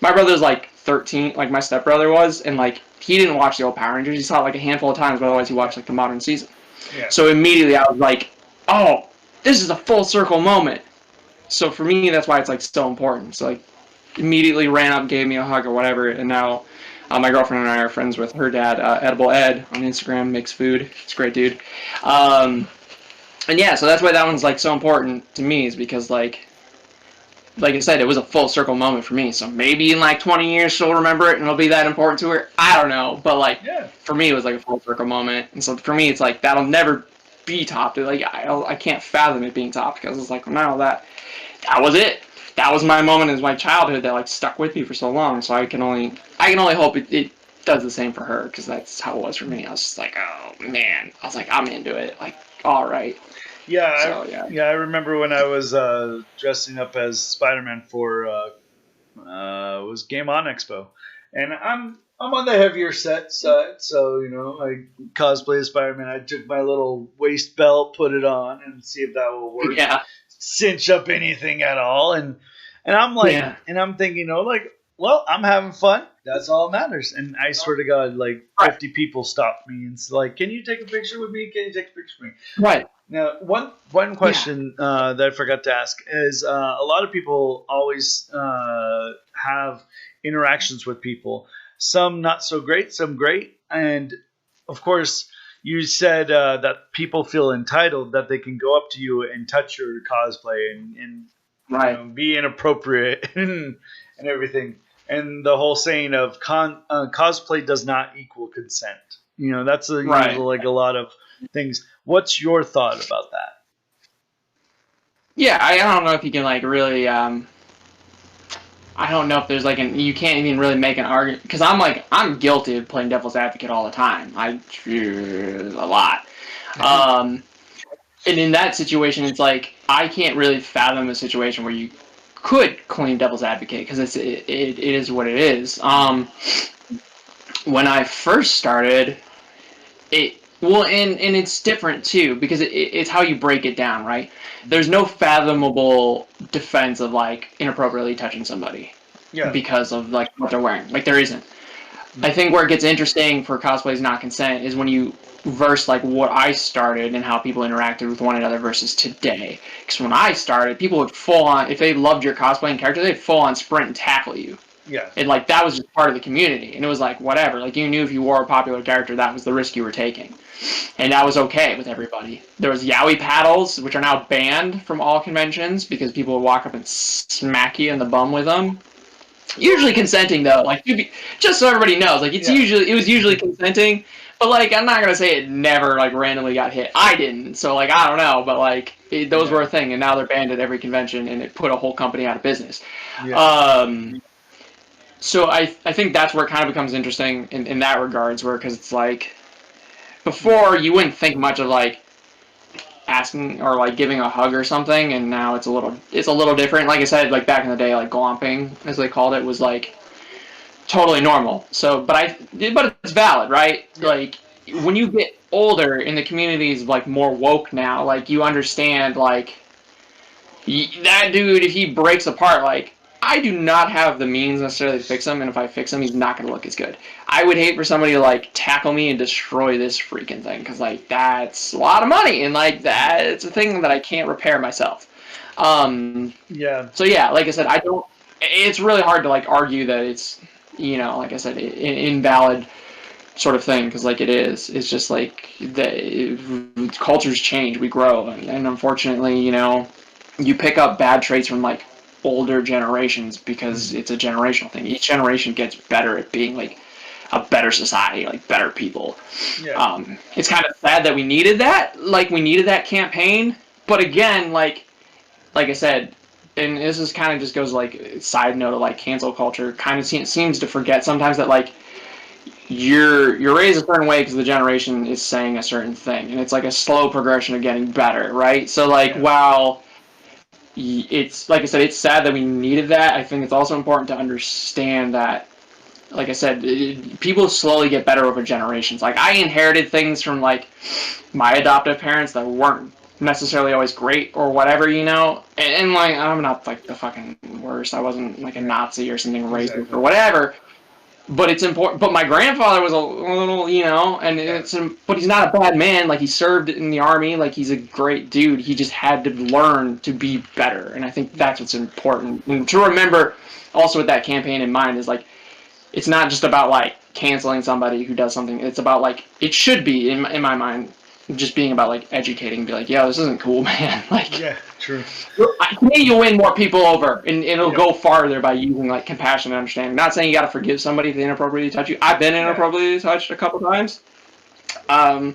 my brother's like 13, like my stepbrother was, and like he didn't watch the old Power Rangers. He saw it like a handful of times, but otherwise he watched like the modern season. Yeah. So immediately I was like, oh, this is a full circle moment. So for me, that's why it's like so important. So like immediately ran up, gave me a hug or whatever, and now my girlfriend and I are friends with her dad, Edible Ed, on Instagram, makes food. He's a great dude. And yeah, so that's why that one's like so important to me, is because like I said, it was a full circle moment for me. So maybe in like 20 years she'll remember it and it'll be that important to her. I don't know, but like for me it was like a full circle moment, and so for me it's like that'll never be topped. Like I can't fathom it being topped, because it's like no, that was it. That was my moment as my childhood that like stuck with me for so long. So I can only hope it does the same for her, because that's how it was for me. I was just like, oh man, I was like, I'm into it. Like, all right. Yeah, so, I remember when I was dressing up as Spiderman for it was Game On Expo, and I'm on the heavier set side, so you know I cosplay as Spiderman. I took my little waist belt, put it on, and see if that will work. Yeah, cinch up anything at all, and I'm like, and I'm thinking, you know, like, well, I'm having fun. That's all that matters. And I swear to God, like 50 people stopped me and it's like, can you take a picture with me? Can you take a picture with me? Right. Now, one question that I forgot to ask is a lot of people always have interactions with people. Some not so great, some great. And, of course, you said that people feel entitled that they can go up to you and touch your cosplay and you know, be inappropriate and everything. And the whole saying of cosplay does not equal consent. You know, that's like a lot of things. What's your thought about that? Yeah, I don't know if you can like really. I don't know if there's like you can't even really make an argument, because I'm guilty of playing devil's advocate all the time. I a lot. And in that situation, it's like I can't really fathom a situation where you could claim devil's advocate, because it is what it is. When I first started, and it's different too, because it's how you break it down, right? There's no fathomable defense of like inappropriately touching somebody because of like what they're wearing. Like there isn't. I think where it gets interesting for cosplays not consent is when you verse like what I started and how people interacted with one another versus today. Because when I started, people would full on, if they loved your cosplaying character, they'd full on sprint and tackle you. Yeah. And like that was just part of the community. And it was like whatever. Like you knew if you wore a popular character, that was the risk you were taking. And that was okay with everybody. There was yaoi paddles, which are now banned from all conventions because people would walk up and smack you in the bum with them. Usually consenting though, like just so everybody knows, like it was usually consenting, But like, I'm not gonna say it never like randomly got hit. I didn't, so like I don't know. But like, those were a thing, and now they're banned at every convention, and it put a whole company out of business. Yeah. So I think that's where it kind of becomes interesting in that regards, where because it's like before you wouldn't think much of like asking or like giving a hug or something, and now it's a little different. Like I said, like back in the day, like glomping as they called it was like totally normal. So, but it's valid, right? Like when you get older and the community is like more woke now, like you understand like that dude, if he breaks apart, like I do not have the means necessarily to fix him, and if I fix him, he's not going to look as good. I would hate for somebody to like tackle me and destroy this freaking thing, because like that's a lot of money, and like that it's a thing that I can't repair myself. Yeah. So yeah, like I said, I don't. It's really hard to like argue that it's, you know, like I said, invalid sort of thing, because like it is. It's just like the cultures change, we grow, and unfortunately, you know, you pick up bad traits from like older generations because it's a generational thing. Each generation gets better at being like a better society, like better people. Yeah. It's kind of sad that we needed that. Like we needed that campaign, but again, like I said, and this is kind of just goes like side note of like cancel culture. Kind of seems to forget sometimes that like you're raised a certain way because the generation is saying a certain thing, and it's like a slow progression of getting better, right? So like while it's like I said, it's sad that we needed that. I think it's also important to understand that, like I said, people slowly get better over generations. Like I inherited things from like my adoptive parents that weren't necessarily always great or whatever, you know. And like I'm not like the fucking worst. I wasn't like a Nazi or something racist or whatever. But it's important. But my grandfather was a little, you know, and but he's not a bad man. Like he served in the army. Like he's a great dude. He just had to learn to be better, and I think that's what's important. And to remember, also with that campaign in mind, is like it's not just about like canceling somebody who does something. It's about like it should be in my mind, just being about like educating, be like, yeah, this isn't cool, man. Like, yeah, true. I think you'll win more people over, and it'll go farther by using like compassion and understanding. Not saying you got to forgive somebody if they inappropriately touch you. I've been inappropriately touched a couple times, or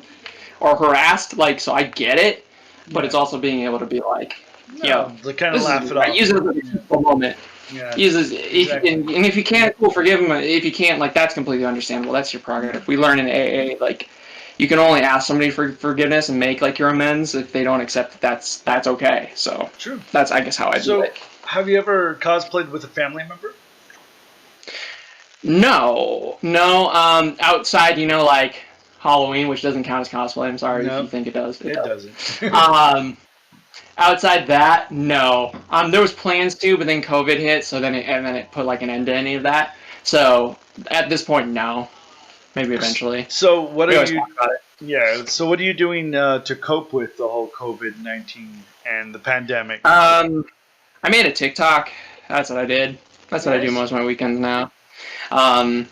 harassed. Like, so I get it, but it's also being able to be like, to kind of laugh it off. Use it as a peaceful moment. Yeah. And if you can't, cool, forgive him. If you can't, like that's completely understandable. That's your prerogative. We learn in AA, like you can only ask somebody for forgiveness and make like your amends. If they don't accept it, that's okay. So true. That's I guess how I do it. Have you ever cosplayed with a family member? No. Outside, you know, like Halloween, which doesn't count as cosplay. I'm sorry if you think it does. It doesn't. Outside that, no. There was plans to, but then COVID hit, so then it put like an end to any of that. So at this point, no. Maybe eventually. So what are you? Yeah. So what are you doing to cope with the whole COVID-19 and the pandemic? I made a TikTok. That's what I did. That's what I do most of my weekends now. Yeah,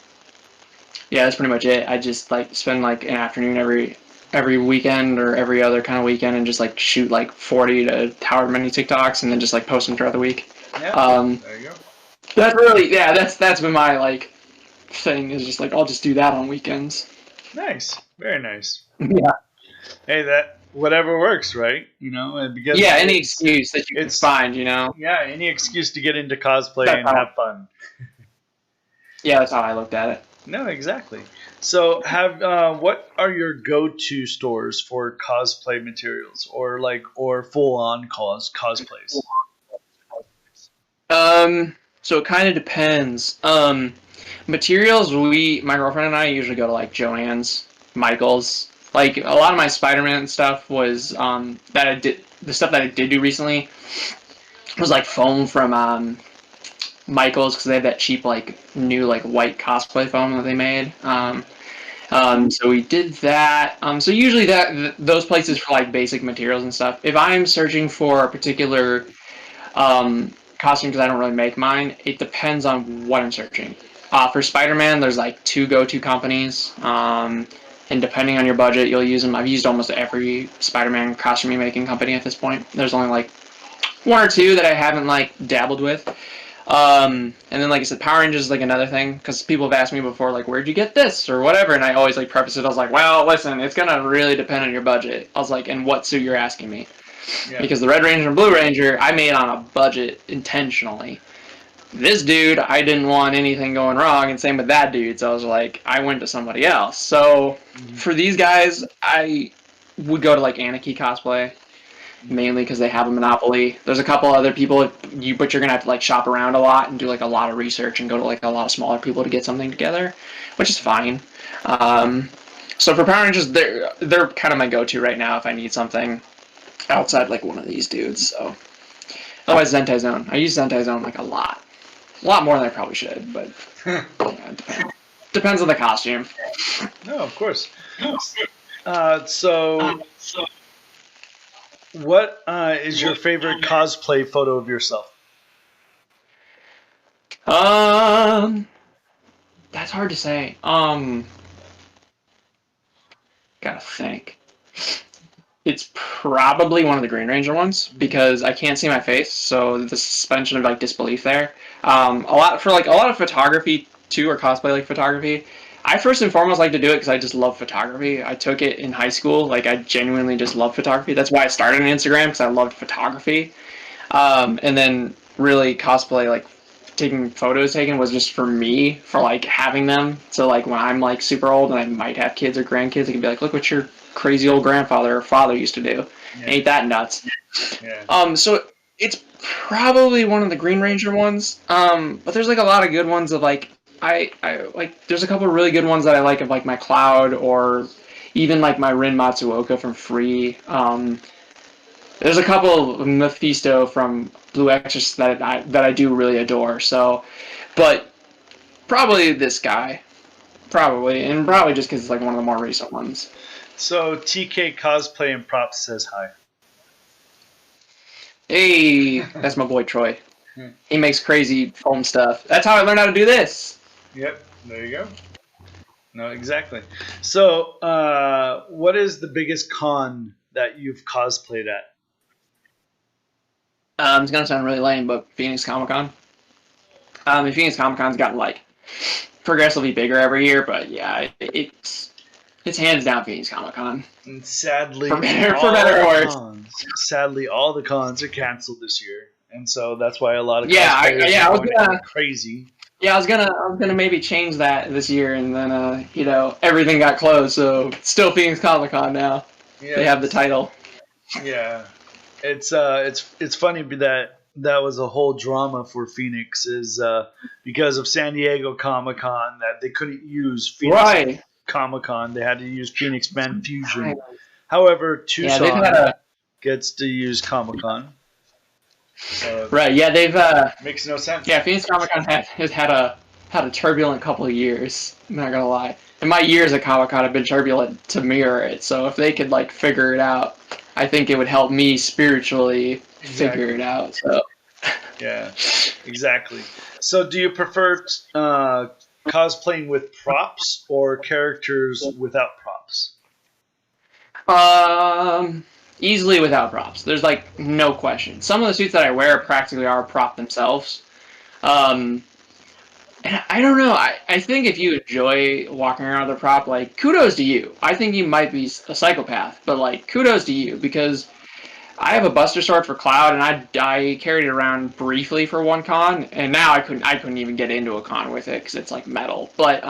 that's pretty much it. I just like spend like an afternoon every weekend or every other kind of weekend and just like shoot like 40 to however many TikToks and then just like post them throughout the week. Yeah, there you go. That's really, that's been my like thing, is just like I'll just do that on weekends. Nice. Very nice. Yeah. Hey, that whatever works, right? You know, because any excuse that you can find, you know. Yeah, any excuse to get into cosplay and have fun. Yeah, that's how I looked at it. No, exactly. So, what are your go-to stores for cosplay materials, or full-on cosplays? So it kind of depends. Materials, my girlfriend and I usually go to like Joann's, Michael's. Like a lot of my Spiderman stuff was the stuff that I did do recently was like foam from Michael's, because they have that cheap like new like white cosplay foam that they made. So we did that. So usually those places for like basic materials and stuff. If I'm searching for a particular costume, because I don't really make mine, it depends on what I'm searching. For Spider-Man, there's like 2 go-to companies, and depending on your budget, you'll use them. I've used almost every Spider-Man costume making company at this point. There's only like 1 or 2 that I haven't like dabbled with. And then, like I said, Power Rangers is like another thing, because people have asked me before, like, where'd you get this or whatever, and I always like preface it. I was like, well, listen, it's gonna really depend on your budget. I was like, and what suit you're asking me, because the Red Ranger and Blue Ranger I made on a budget intentionally. This dude, I didn't want anything going wrong, and same with that dude. So I was like, I went to somebody else. So for these guys, I would go to like Anarchy Cosplay. Mainly because they have a monopoly. There's a couple other people, but you're gonna have to like shop around a lot and do like a lot of research and go to like a lot of smaller people to get something together, which is fine. So for Power Rangers, they're kind of my go-to right now if I need something outside like one of these dudes. So otherwise, Zentai Zone. I use Zentai Zone like a lot more than I probably should, but depends on the costume. No, of course. So. What is your favorite cosplay photo of yourself? That's hard to say. Gotta think. It's probably one of the Green Ranger ones because I can't see my face, so the suspension of like disbelief there. A lot of photography too, or cosplay like photography. I first and foremost like to do it because I just love photography. I took it in high school. Like, I genuinely just love photography. That's why I started on Instagram, because I loved photography. And then really cosplay, like taking photos was just for me, for like having them. So like when I'm like super old and I might have kids or grandkids, I can be like, look what your crazy old grandfather or father used to do. Yeah. Ain't that nuts? Yeah. So it's probably one of the Green Ranger ones. But there's like a lot of good ones of like, I like, there's a couple of really good ones that I like of like my Cloud or even like my Rin Matsuoka from Free. There's a couple of Mephisto from Blue Exorcist that I do really adore. So, but probably this guy, probably just because it's like one of the more recent ones. So TK Cosplay and Props says hi. Hey, that's my boy Troy. He makes crazy foam stuff. That's how I learned how to do this. Yep, there you go. No, exactly. So, what is the biggest con that you've cosplayed at? It's gonna sound really lame, but Phoenix Comic Con. Phoenix Comic Con's gotten like progressively bigger every year, but yeah, it's hands down Phoenix Comic Con. And sadly, for better or worse. Sadly, all the cons are canceled this year, and so that's why a lot of cosplayers are going crazy. Yeah, I was gonna maybe change that this year, and then everything got closed, so it's still Phoenix Comic Con now. Yeah, they have the title. Yeah, it's funny that was a whole drama for Phoenix is because of San Diego Comic Con that they couldn't use Phoenix Comic Con. They had to use Phoenix Man Fusion. However, Tucson gets to use Comic Con. Right, yeah, they've makes no sense. Yeah, Phoenix Comic Con has had a turbulent couple of years. I'm not gonna lie, and my years at Comic Con have been turbulent to mirror it. So if they could like figure it out, I think it would help me spiritually figure it out. So yeah, exactly. So do you prefer cosplaying with props or characters without props? Easily without props. There's like no question. Some of the suits that I wear practically are a prop themselves. And I don't know. I think if you enjoy walking around with a prop, like, kudos to you. I think you might be a psychopath, but like, kudos to you, because I have a Buster Sword for Cloud, and I carried it around briefly for one con, and now I couldn't even get into a con with it because it's like metal. But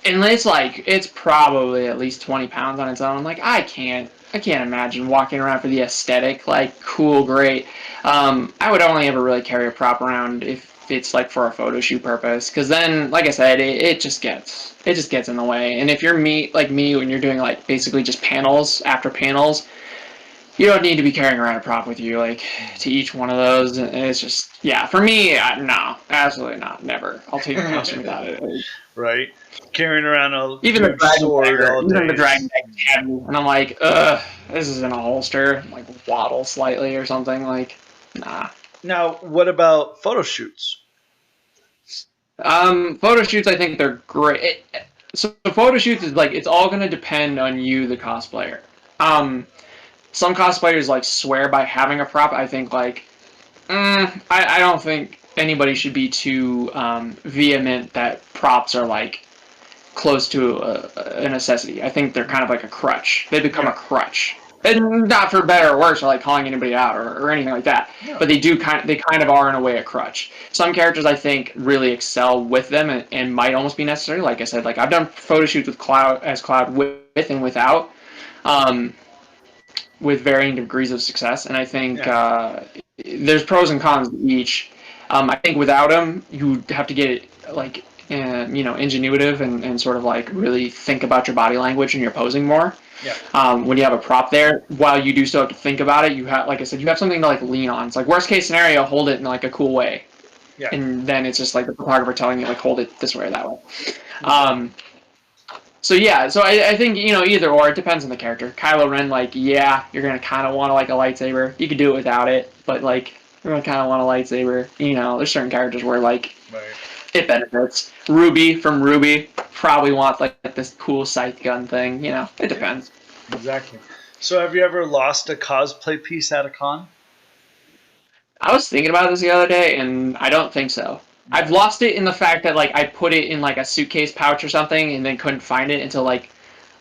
and it's probably at least 20 pounds on its own. Like, I can't imagine walking around for the aesthetic. Like, cool, great. I would only ever really carry a prop around if it's like for a photo shoot purpose, because then, like I said, it just gets in the way. And if you're like me, when you're doing like basically just panels after panels, you don't need to be carrying around a prop with you, like, to each one of those. And it's just, yeah, for me, no, absolutely not, never. I'll take a costume without it. Right, carrying around even the dragon bag, and I'm like, this is in a holster, like waddle slightly or something, like, nah. Now, what about photo shoots? Photo shoots, I think they're great. So photo shoots is like, it's all going to depend on you, the cosplayer. Some cosplayers like swear by having a prop. I think like I don't think anybody should be too vehement that props are like close to a necessity. I think they're kind of like a crutch. They become a crutch. And not for better or worse, or like calling anybody out or anything like that. No. But they kind of are in a way a crutch. Some characters I think really excel with them and might almost be necessary. Like I said, like I've done photo shoots with Cloud with and without, with varying degrees of success. And I think there's pros and cons to each. I think without them, you have to get like ingenuitive and sort of like really think about your body language and your posing more. Yeah. When you have a prop there, while you do still have to think about it, you have, like I said, you have something to like lean on. It's like worst case scenario, hold it in like a cool way. Yeah. And then it's just like the photographer telling you like hold it this way or that way. So yeah, so I think either or, it depends on the character. Kylo Ren, like you're gonna kind of want to like a lightsaber. You could do it without it, but like you're gonna kind of want a lightsaber. There's certain characters where like. Right. It benefits. Ruby from Ruby probably wants like this cool scythe gun thing. It depends. Exactly. So have you ever lost a cosplay piece at a con? I was thinking about this the other day, and I don't think so. I've lost it in the fact that like I put it in like a suitcase pouch or something, and then couldn't find it until like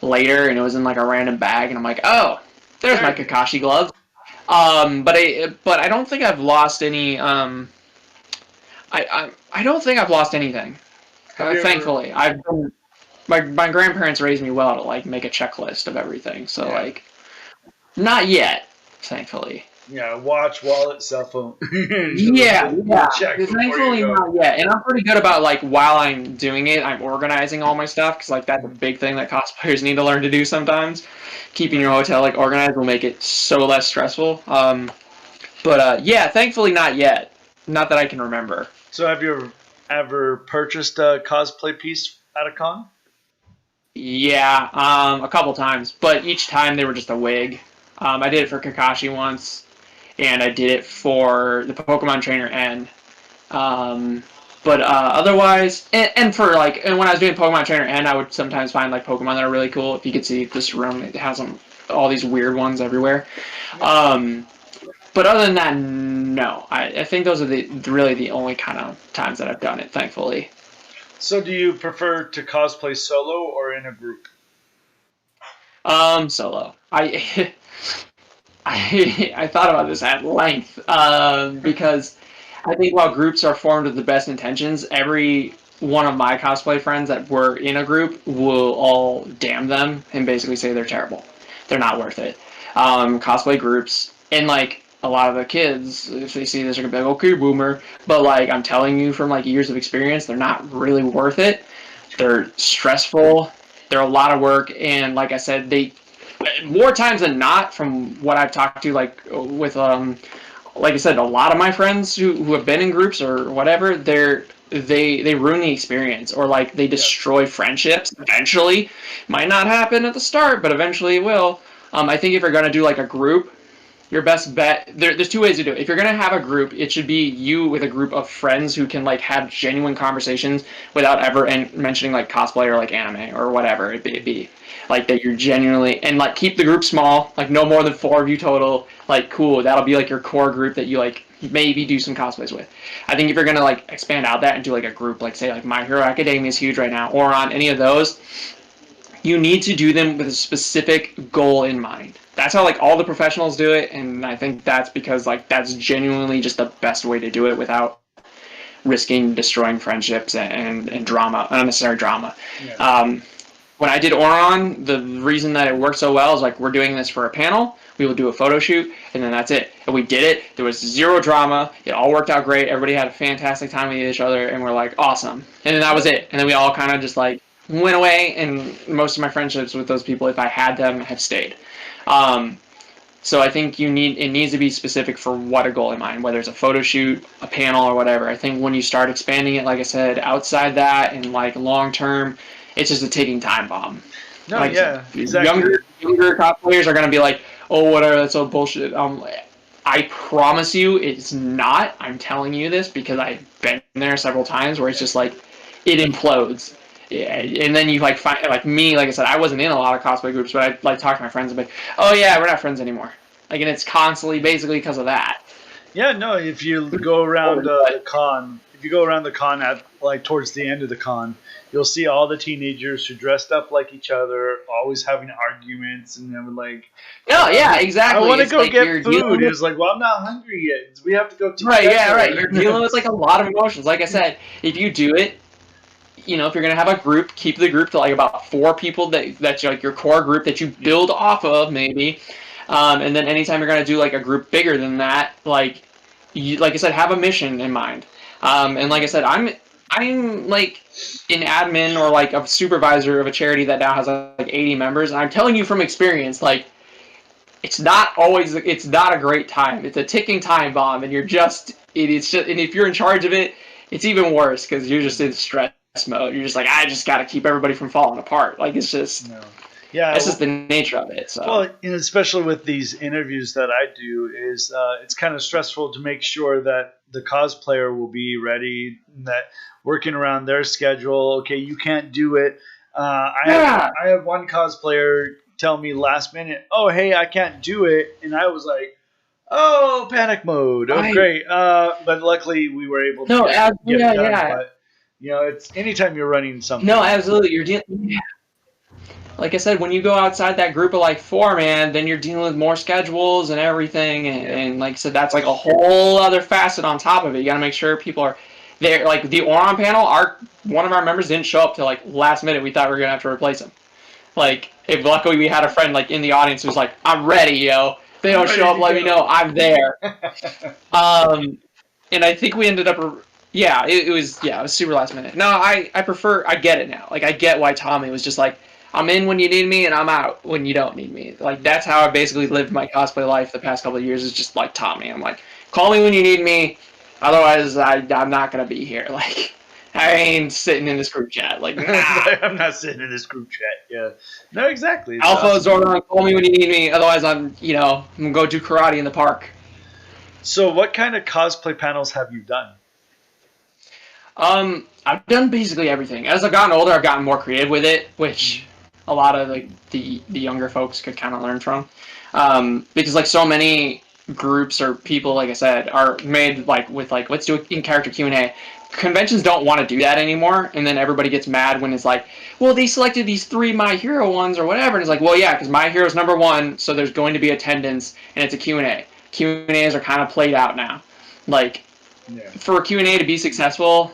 later, and it was in like a random bag, and I'm like, oh, there's my Kakashi gloves. But I don't think I've lost any. I don't think I've lost anything. Thankfully, my grandparents raised me well to like make a checklist of everything. So like, not yet, thankfully. Yeah, watch, wallet, cell phone. yeah. Thankfully, not yet. And I'm pretty good about like while I'm doing it, I'm organizing all my stuff because like that's a big thing that cosplayers need to learn to do sometimes. Keeping your hotel like organized will make it so less stressful. But yeah, thankfully not yet. Not that I can remember. So have you ever purchased a cosplay piece at a con? Yeah, a couple times, but each time they were just a wig. I did it for Kakashi once, and I did it for the Pokemon Trainer N. But otherwise, and for like, and when I was doing Pokemon Trainer N, I would sometimes find like Pokemon that are really cool. If you could see this room, it has all these weird ones everywhere. But other than that, no. I think those are really the only kind of times that I've done it, thankfully. So do you prefer to cosplay solo or in a group? Solo. I thought about this at length because I think while groups are formed with the best intentions, every one of my cosplay friends that were in a group will all damn them and basically say they're terrible. They're not worth it. Cosplay groups, and like a lot of the kids, if they see this, are gonna be like, okay, boomer. But like I'm telling you from like years of experience, they're not really worth it. They're stressful. They're a lot of work, and like I said, they more times than not, from what I've talked to, like with like I said, a lot of my friends who have been in groups or whatever, they ruin the experience, or like they destroy friendships. Eventually, might not happen at the start, but eventually it will. I think if you're gonna do like a group, your best bet, there's two ways to do it. If you're going to have a group, it should be you with a group of friends who can like have genuine conversations without ever mentioning like cosplay or like anime or whatever it be. Like that you're genuinely, and like keep the group small, like no more than 4 of you total. Like cool, that'll be like your core group that you like maybe do some cosplays with. I think if you're going to like expand out that and do like a group, like say like My Hero Academia is huge right now, or on any of those, you need to do them with a specific goal in mind. That's how like all the professionals do it, and I think that's because like that's genuinely just the best way to do it without risking destroying friendships and drama, unnecessary drama. Yeah. When I did Oron, the reason that it worked so well is like we're doing this for a panel, we will do a photo shoot, and then that's it. And we did it. There was zero drama. It all worked out great. Everybody had a fantastic time with each other, and we're like, awesome. And then that was it. And then we all kind of just like went away, and most of my friendships with those people, if I had them, have stayed. So I think it needs to be specific for what a goal in mind, whether it's a photo shoot, a panel, or whatever. I think when you start expanding it, like I said, outside that and like long term, it's just a ticking time bomb. No, like, yeah, exactly. Younger cosplayers are gonna be like, oh, whatever, that's all bullshit. I promise you, it's not. I'm telling you this because I've been there several times where it's just like it implodes. Yeah, and then you like find like me, like I said, I wasn't in a lot of cosplay groups, but I like talk to my friends and be like, oh yeah, we're not friends anymore. Like, and it's constantly basically because of that. Yeah, no. If you go around the con, if you go around the con at like towards the end of the con, you'll see all the teenagers who dressed up like each other, always having arguments, and then like, no, yeah, I exactly. want to It's go like get you're food. dealing with, It's like, well, I'm not hungry yet. We have to go together. right, yeah, right. You're dealing with like a lot of emotions. Like I said, if you do it, you know, if you're gonna have a group, keep the group to like about 4 people that's like your core group that you build off of, maybe. And then anytime you're gonna do like a group bigger than that, like like I said, have a mission in mind. And like I said, I'm like an admin or like a supervisor of a charity that now has like 80 members, and I'm telling you from experience, like it's not a great time. It's a ticking time bomb, and and if you're in charge of it, it's even worse because you're just in stress mode. You're just like, I just got to keep everybody from falling apart. Like it's just, No. Yeah, that's just the nature of it. So well, especially with these interviews that I do, is it's kind of stressful to make sure that the cosplayer will be ready, that working around their schedule. Okay, you can't do it. I had one cosplayer tell me last minute, "Oh, hey, I can't do it," and I was like, "Oh, panic mode. Oh, great." But luckily, we were able to get it done. But it's anytime you're running something. No, absolutely. You're dealing. Yeah. Like I said, when you go outside that group of like 4, man, then you're dealing with more schedules and everything, and like I said, that's like a whole other facet on top of it. You got to make sure people are there. Like the Oron panel, one of our members didn't show up till like last minute. We thought we were gonna have to replace him. Like, if luckily we had a friend like in the audience who's like, "I'm ready, yo. If they don't show up, let me know. I'm there." And I think we ended up. Yeah, it was super last minute. No, I get it now. Like I get why Tommy was just like, I'm in when you need me, and I'm out when you don't need me. Like that's how I basically lived my cosplay life the past couple of years. Is just like Tommy. I'm like, call me when you need me. Otherwise, I'm not gonna be here. Like, I ain't sitting in this group chat. Like, nah. I'm not sitting in this group chat. Yeah, no, exactly. It's Alpha awesome. Zordon, call me when you need me. Otherwise, I'm gonna go do karate in the park. So, what kind of cosplay panels have you done? I've done basically everything. As I've gotten older, I've gotten more creative with it, which a lot of like the younger folks could kind of learn from, because like so many groups or people, like I said, are made like with like let's do an in-character Q&A. Conventions don't want to do that anymore, and then everybody gets mad when it's like, well, they selected these 3 My Hero ones or whatever, and it's like, well, yeah, because My Hero's #1, so there's going to be attendance, and it's a Q&A. Q&As are kind of played out now. Like, for a Q&A to be successful,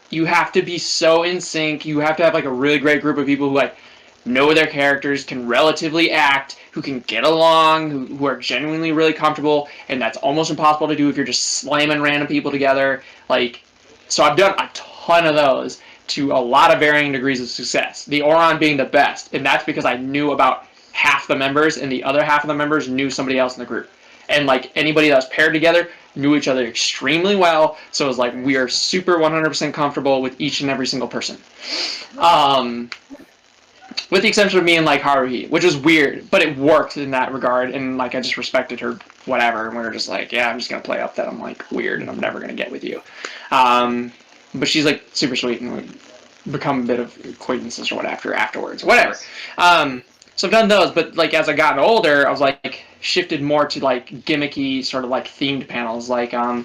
you have to be so in sync. You have to have like a really great group of people who like know their characters, can relatively act, who can get along, who are genuinely really comfortable, and that's almost impossible to do if you're just slamming random people together. Like, so I've done a ton of those to a lot of varying degrees of success. The Oron being the best, and that's because I knew about half the members, and the other half of the members knew somebody else in the group. And like anybody that was paired together knew each other extremely well, so it was like we are super 100% comfortable with each and every single person. With the exception of me and like Haruhi, which is weird, but it worked in that regard, and like I just respected her, whatever, and we were just like, yeah, I'm just gonna play up that I'm like weird and I'm never gonna get with you. But she's like super sweet, and we become a bit of acquaintances or whatever afterwards, whatever. So I've done those, but like as I got older, I was like shifted more to like gimmicky sort of like themed panels. Like I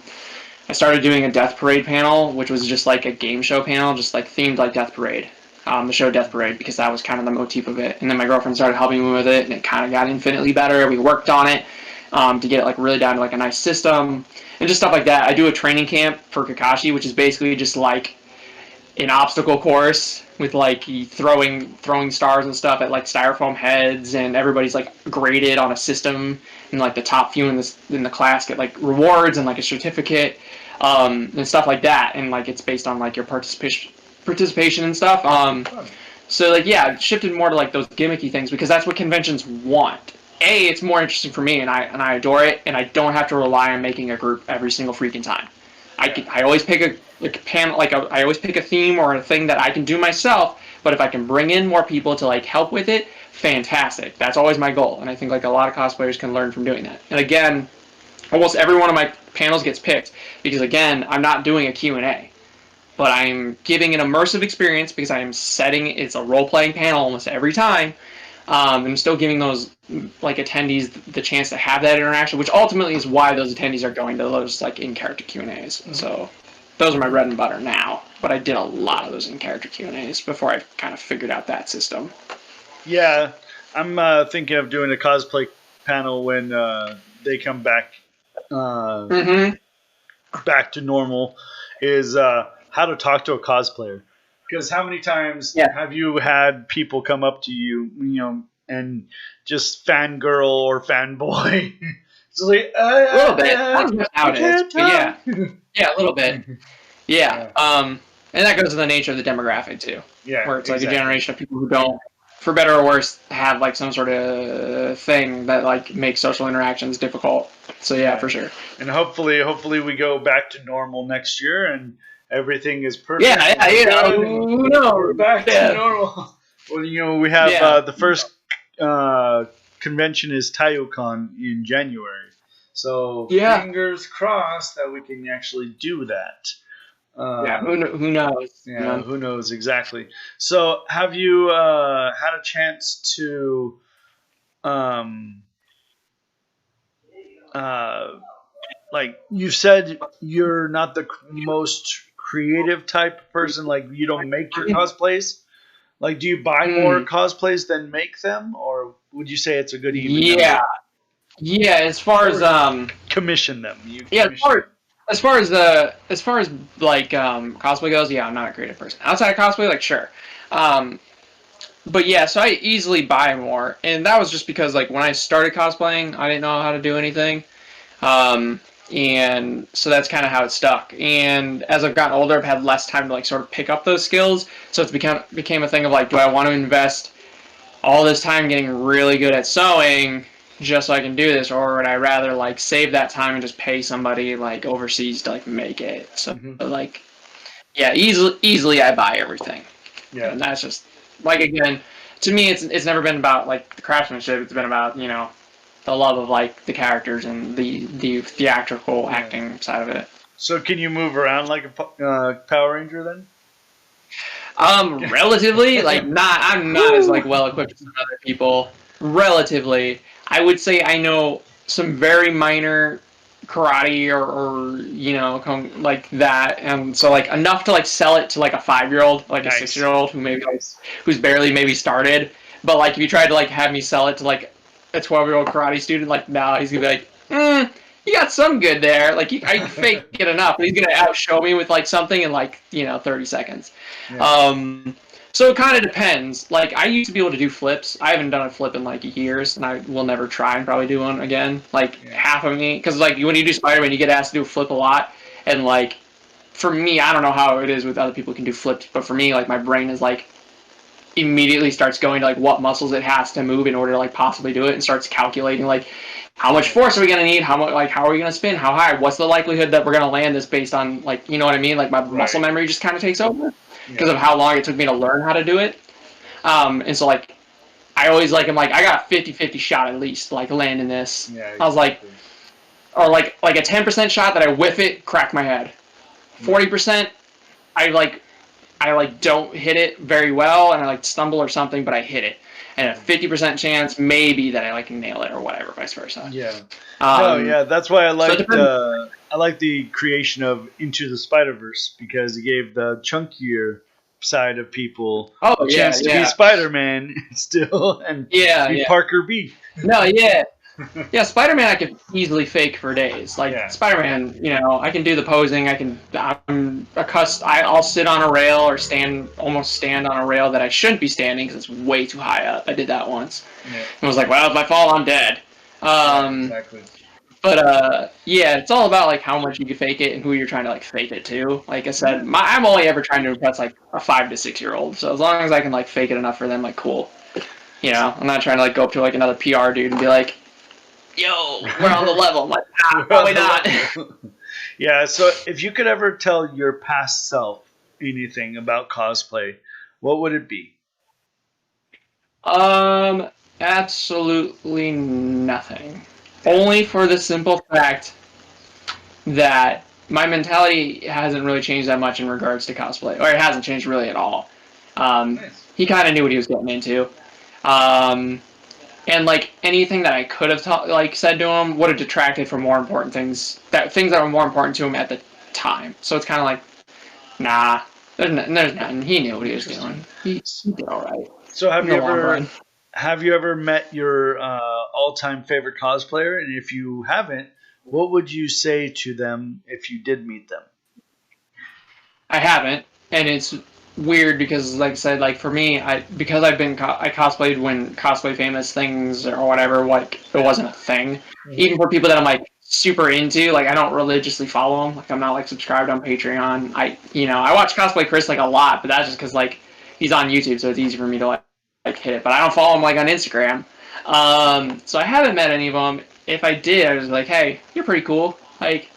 started doing a Death Parade panel, which was just like a game show panel, just like themed like Death Parade. The show Death Parade, because that was kind of the motif of it. And then my girlfriend started helping me with it, and it kind of got infinitely better. We worked on it to get it like really down to like a nice system and just stuff like that. I do a training camp for Kakashi, which is basically just like an obstacle course with like throwing stars and stuff at like styrofoam heads, and everybody's like graded on a system, and like the top few in the class get like rewards and like a certificate and stuff like that, and like it's based on like your participation and stuff. So like yeah, it shifted more to like those gimmicky things because that's what conventions want. It's more interesting for me, and I adore it, and I don't have to rely on making a group every single freaking time. I always pick a panel, like I always pick a theme or a thing that I can do myself. But if I can bring in more people to like help with it, fantastic. That's always my goal, and I think like a lot of cosplayers can learn from doing that. And again, almost every one of my panels gets picked because again, I'm not doing a Q&A, but I'm giving an immersive experience because I am setting. It's a role-playing panel almost every time. and still giving those like attendees the chance to have that interaction, which ultimately is why those attendees are going to those like in-character Q&As. Mm-hmm. So those are my bread and butter now, but I did a lot of those in-character Q&As before I kind of figured out that system. Yeah, I'm thinking of doing a cosplay panel when they come back back to normal, is how to talk to a cosplayer. Because how many times have you had people come up to you, and just fangirl or fanboy? It's like, a little bit. Nowadays, but yeah, a little bit. Yeah. And that goes to the nature of the demographic too. Yeah. Where it's like a generation of people who don't, for better or worse, have like some sort of thing that like makes social interactions difficult. So yeah, for sure. And hopefully we go back to normal next year and everything is perfect. Yeah, who knows? We're back to normal. Well, we have the first convention is TaioCon in January. So fingers crossed that we can actually do that. Who knows? Yeah, who knows exactly. So have you had a chance to like you said, you're not the most creative type of person. Like you don't make your cosplays. Like, do you buy more cosplays than make them, or would you say it's a good even? Yeah. As far as commission them. As far as like cosplay goes, I'm not a creative person. Outside of cosplay, like sure. But yeah, so I easily buy more, and that was just because like when I started cosplaying, I didn't know how to do anything. And so that's kind of how it stuck. And as I've gotten older, I've had less time to like sort of pick up those skills. So it's became a thing of like, do I want to invest all this time getting really good at sewing just so I can do this, or would I rather like save that time and just pay somebody like overseas to like make it? So like, yeah, easily I buy everything. Yeah, and that's just like, again, to me, it's never been about like the craftsmanship. It's been about the love of like the characters and the theatrical acting side of it. So can you move around like a Power Ranger then? Relatively, like I'm not as like well equipped as some other people. Relatively, I would say I know some very minor karate or like that, and so like enough to like sell it to like a 5-year-old, like a 6-year-old who maybe who's barely maybe started. But like if you tried to like have me sell it to like a 12-year-old karate student, like now he's gonna be like, you got some good there. Like I can fake it enough, but he's gonna outshow me with like something in like 30 seconds. Yeah. So it kind of depends. Like I used to be able to do flips. I haven't done a flip in like years, and I will never try and probably do one again. Like half of me, because like when you do Spiderman, you get asked to do a flip a lot, and like for me, I don't know how it is with other people who can do flips, but for me, like my brain is like immediately starts going to like what muscles it has to move in order to like possibly do it, and starts calculating like how much force are we gonna need, how are we gonna spin, how high, what's the likelihood that we're gonna land this based on like what I mean, like my muscle memory just kind of takes over because of how long it took me to learn how to do it. And so like I always like I'm like I got a 50-50 shot at least like landing this. I was like, or like a 10% shot that I whiff it, crack my head. 40% I don't hit it very well, and I like stumble or something, but I hit it. And a 50% chance maybe that I like nail it or whatever, vice versa. Yeah. That's why I like the creation of Into the Spider-Verse, because it gave the chunkier side of people a chance to be Spider-Man still and be Parker B. Yeah, Spider-Man I could easily fake for days. Like Spider-Man, I can do the posing. I'll sit on a rail or almost stand on a rail that I shouldn't be standing because it's way too high up. I did that once. And I was like, well, if I fall, I'm dead. Exactly. But it's all about like how much you can fake it and who you're trying to like fake it to. Like I said, I'm only ever trying to impress like a 5 to 6-year-old. So as long as I can like fake it enough for them, like cool. I'm not trying to like go up to like another PR dude and be like, yo, we're on the level. I'm like, probably not. Yeah, so if you could ever tell your past self anything about cosplay, what would it be? Absolutely nothing. Only for the simple fact that my mentality hasn't really changed that much in regards to cosplay, or it hasn't changed really at all. He kind of knew what he was getting into. And like anything that I could have said to him would have detracted from more important things that were more important to him at the time. So it's kind of like, nah, there's nothing. He knew what he was doing. He did all right. So have you ever met your all-time favorite cosplayer? And if you haven't, what would you say to them if you did meet them? I haven't, and it's weird because, like I said, like for me, I cosplayed when cosplay famous things or whatever, like it wasn't a thing. Mm-hmm. Even for people that I'm like super into, like I don't religiously follow them. Like I'm not like subscribed on Patreon. I watch Cosplay Chris like a lot, but that's just because like he's on YouTube, so it's easy for me to like hit it. But I don't follow him like on Instagram. So I haven't met any of them. If I did, I was like, hey, you're pretty cool. Like,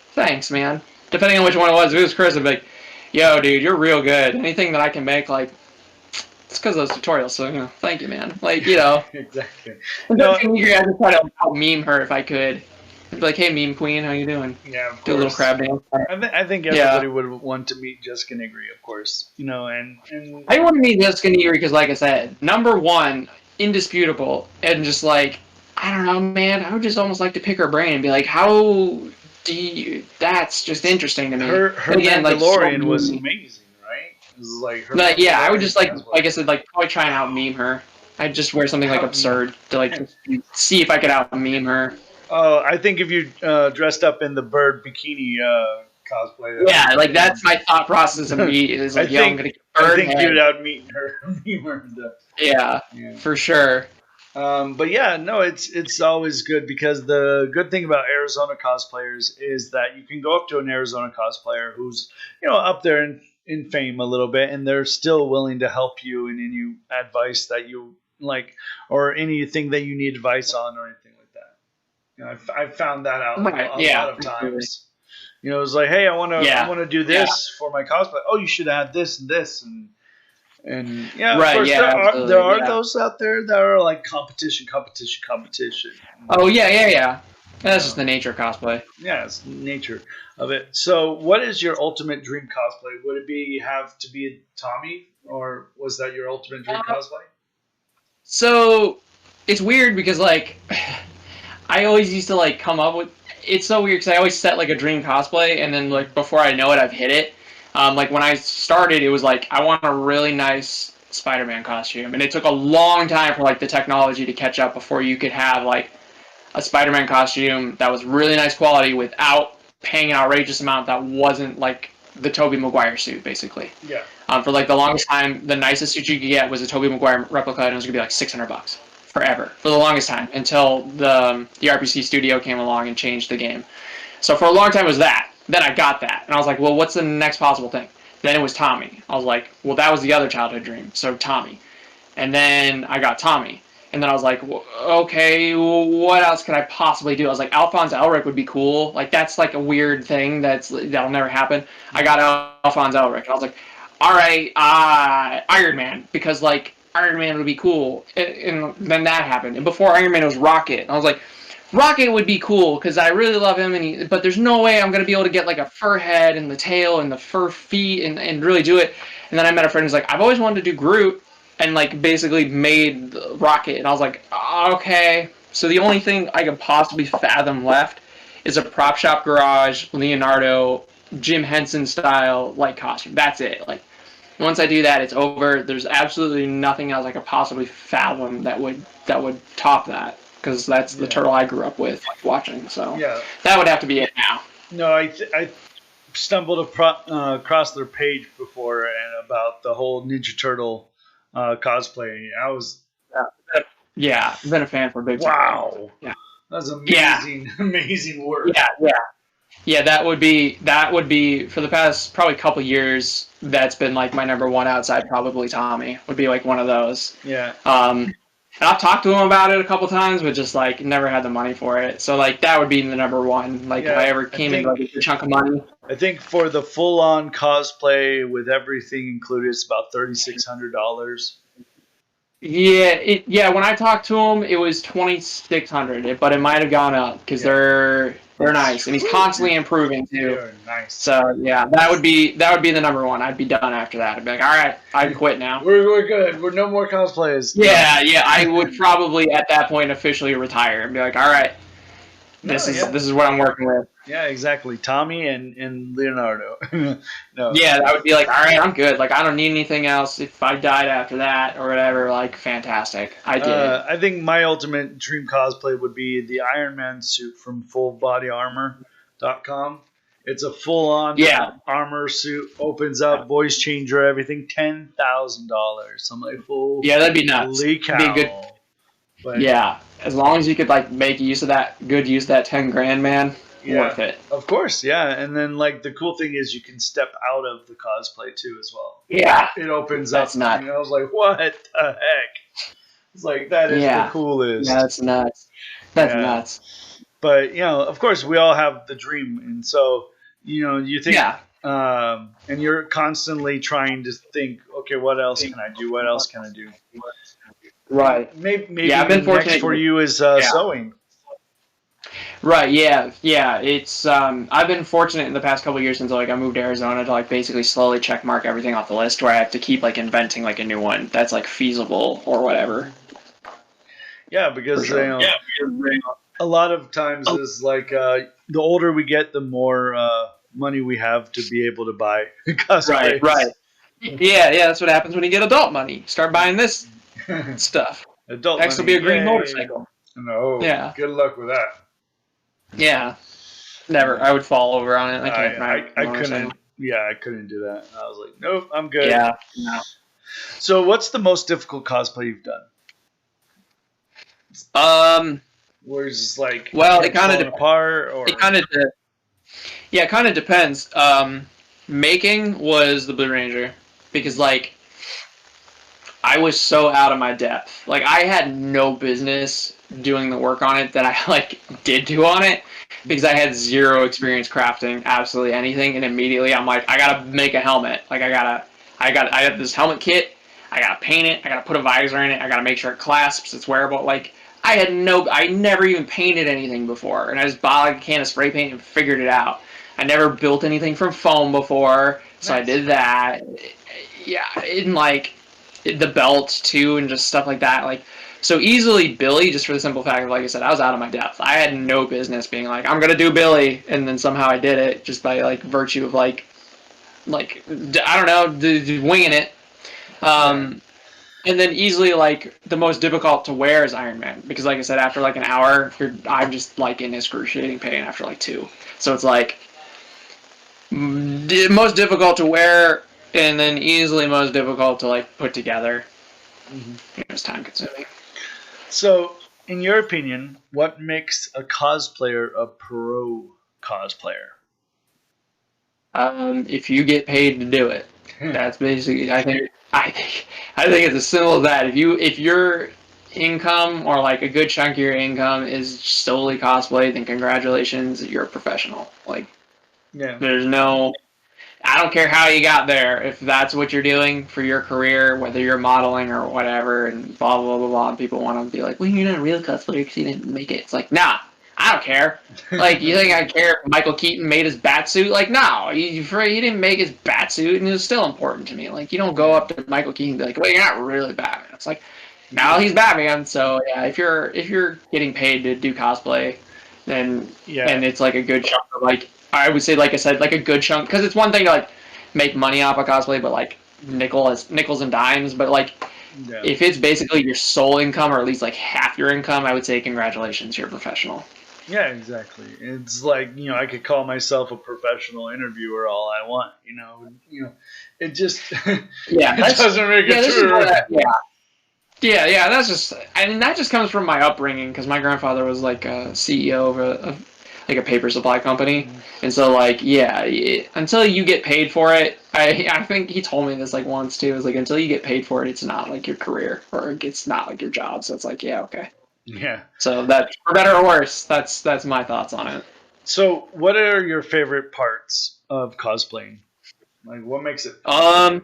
thanks, man. Depending on which one it was. If it was Chris, I'd be like, yo, dude, you're real good. Anything that I can make, like, it's because of those tutorials. So, thank you, man. Like, exactly. No, I just try to meme her if I could. I'd be like, hey, meme queen, how you doing? Yeah, of do a little crab dance. I think everybody would want to meet Jessica Nigri, of course. And I want to meet Jessica Nigri because, like I said, #1, indisputable, and just like, I don't know, man. I would just almost like to pick her brain and be like, how that's just interesting to me. Her again, Mandalorian was amazing, right? It was like her. But yeah, I would just like I said, like probably try and out meme her. I'd just wear something like absurd to like just see if I could out meme her. Oh, I think if you dressed up in the bird bikini cosplay. Yeah, like that's my thought process of me is like, I'm gonna get bird. I think you'd out meme her. Yeah, for sure. But yeah, no, it's always good because the good thing about Arizona cosplayers is that you can go up to an Arizona cosplayer who's up there in fame a little bit, and they're still willing to help you in any advice that you like or anything that you need advice on or anything like that. I've found that out a lot of times. It's like, hey, I want to do this for my cosplay. Oh, you should add this and this and yeah, of course, there are those out there that are like competition. Oh yeah. That's just the nature of cosplay. Yeah, it's the nature of it. So, what is your ultimate dream cosplay? Would it have to be Tommy, or was that your ultimate dream cosplay? So, it's weird because like I always used to like come up with. It's so weird because I always set like a dream cosplay, and then like before I know it, I've hit it. Like when I started, it was like I want a really nice Spiderman costume, and it took a long time for like the technology to catch up before you could have like a Spiderman costume that was really nice quality without paying an outrageous amount that wasn't like the Tobey Maguire suit, basically. Yeah. For like the longest time, the nicest suit you could get was a Tobey Maguire replica, and it was gonna be like $600 forever for the longest time until the RPC studio came along and changed the game. So for a long time it was that. Then I got that, and I was like, well, what's the next possible thing? Then it was Tommy. I was like, well, that was the other childhood dream, so Tommy. And then I got Tommy. And then I was like, well, okay, what else could I possibly do? I was like, Alphonse Elric would be cool. Like, that's like a weird thing that'll never happen. I got Alphonse Elric. I was like, all right, Iron Man, because like Iron Man would be cool. And then that happened. And before Iron Man, it was Rocket. And I was like, Rocket would be cool because I really love him, but there's no way I'm going to be able to get like a fur head and the tail and the fur feet and really do it. And then I met a friend who's like, I've always wanted to do Groot, and like basically made Rocket. And I was like, okay. So the only thing I could possibly fathom left is a prop shop garage, Leonardo, Jim Henson style like costume. That's it. Like once I do that, it's over. There's absolutely nothing else I could possibly fathom that would top that. Because that's the turtle I grew up with watching, so that would have to be it now. No, I stumbled across their page before and about the whole Ninja Turtle cosplay. I was I've been a fan for a big time. Wow, yeah, that's amazing, amazing work. Yeah. That would be for the past probably couple years. That's been like my #1 outside probably Tommy would be like one of those. Yeah. And I've talked to him about it a couple times, but just like never had the money for it. So like that would be the #1. Like if I ever came in like a chunk of money. I think for the full-on cosplay with everything included, it's about $3,600. Yeah. When I talked to him, it was $2,600, but it might have gone up because they're They're nice, and he's constantly improving too. They're nice. So yeah, that would be the number one. I'd be done after that. I'd be like, all right, I'd quit now. We're good. We're no more cosplays. Yeah. I would probably at that point officially retire and be like, all right, this is what I'm working with. Yeah, exactly. Tommy and Leonardo. No. Yeah, I would be like, all right, I'm good. Like, I don't need anything else. If I died after that or whatever, like, fantastic. I did it. I think my ultimate dream cosplay would be the Iron Man suit from fullbodyarmor.com. It's a full-on armor suit, opens up, voice changer, everything, $10,000. I'm like, holy that'd be nuts. Cow. Be good. But, yeah, as long as you could like make use of that, good use of that $10,000, man. Worth it. Of course, yeah. And then like the cool thing is you can step out of the cosplay too as well. Yeah. It opens that's up. Nuts. I was like, what the heck? It's like that is the coolest. Yeah, that's nuts. That's nuts. But of course we all have the dream, and so you think and you're constantly trying to think, okay, what else can I do? What else can I do? Right. Maybe I've been fortunate for you is sewing. Right, yeah. It's I've been fortunate in the past couple of years since like I moved to Arizona to like basically slowly check mark everything off the list where I have to keep like inventing like a new one that's like feasible or whatever. Yeah, because a lot of times is like the older we get, the more money we have to be able to buy cosplays. Right. Yeah, that's what happens when you get adult money. Start buying this stuff. Adult Next money. will be a green motorcycle. No. Yeah. Good luck with that. Yeah. Never. I would fall over on it. I couldn't. Yeah, I couldn't do that. I was like, nope, I'm good. Yeah. No. So, what's the most difficult cosplay you've done? Where it's just like, well, it kind of apart, or it kind of depends. Making was the Blue Ranger because like I was so out of my depth. Like I had no business doing the work on it that I like did do on it because I had zero experience crafting absolutely anything, and immediately I'm like, I gotta make a helmet. Like I have this helmet kit. I gotta paint it. I gotta put a visor in it. I gotta make sure it clasps. It's wearable. Like I never even painted anything before, and I just bought like a can of spray paint and figured it out. I never built anything from foam before, so I did that. Yeah, and like the belts too, and just stuff like that. Like so easily Billy, just for the simple fact of, like I said, I was out of my depth. I had no business being like, I'm gonna do Billy, and then somehow I did it just by like virtue of like I don't know, winging it. And then easily, like, the most difficult to wear is Iron Man. Because, like I said, after, like, an hour, I'm just, like, in excruciating pain after, like, 2. So it's, like, most difficult to wear, and then easily most difficult to, like, put together. Mm-hmm. It's time-consuming. So, in your opinion, what makes a cosplayer a pro cosplayer? If you get paid to do it. That's basically, I think it's as simple as that. If your income or like a good chunk of your income is solely cosplay, then congratulations, you're a professional. Like, there's no, I don't care how you got there. If that's what you're doing for your career, whether you're modeling or whatever, and blah blah blah blah, and people want to be like, well, you're not a real cosplayer because you didn't make it. It's like, nah. I don't care. Like, you think I care if Michael Keaton made his Batsuit? Like, no, he didn't make his Batsuit, and it was still important to me. Like, you don't go up to Michael Keaton and be like, well, you're not really Batman. It's like, now he's Batman. So, yeah, if you're getting paid to do cosplay, then, and it's like a good chunk of, like, I would say, like I said, like a good chunk, because it's one thing to, like, make money off of cosplay, but, like, nickels and dimes, but, like, if it's basically your sole income, or at least, like, half your income, I would say, congratulations, you're a professional. Yeah, exactly. It's like, I could call myself a professional interviewer all I want, it just it doesn't make it true. Yeah, that's just, and that just comes from my upbringing, because my grandfather was like a CEO of like a paper supply company, and so like, until you get paid for it, I think he told me this like once too, is like, until you get paid for it, it's not like your career, or it's not like your job, so it's like, okay. Yeah. So that, for better or worse, that's my thoughts on it. So, what are your favorite parts of cosplaying? Like, what makes it? The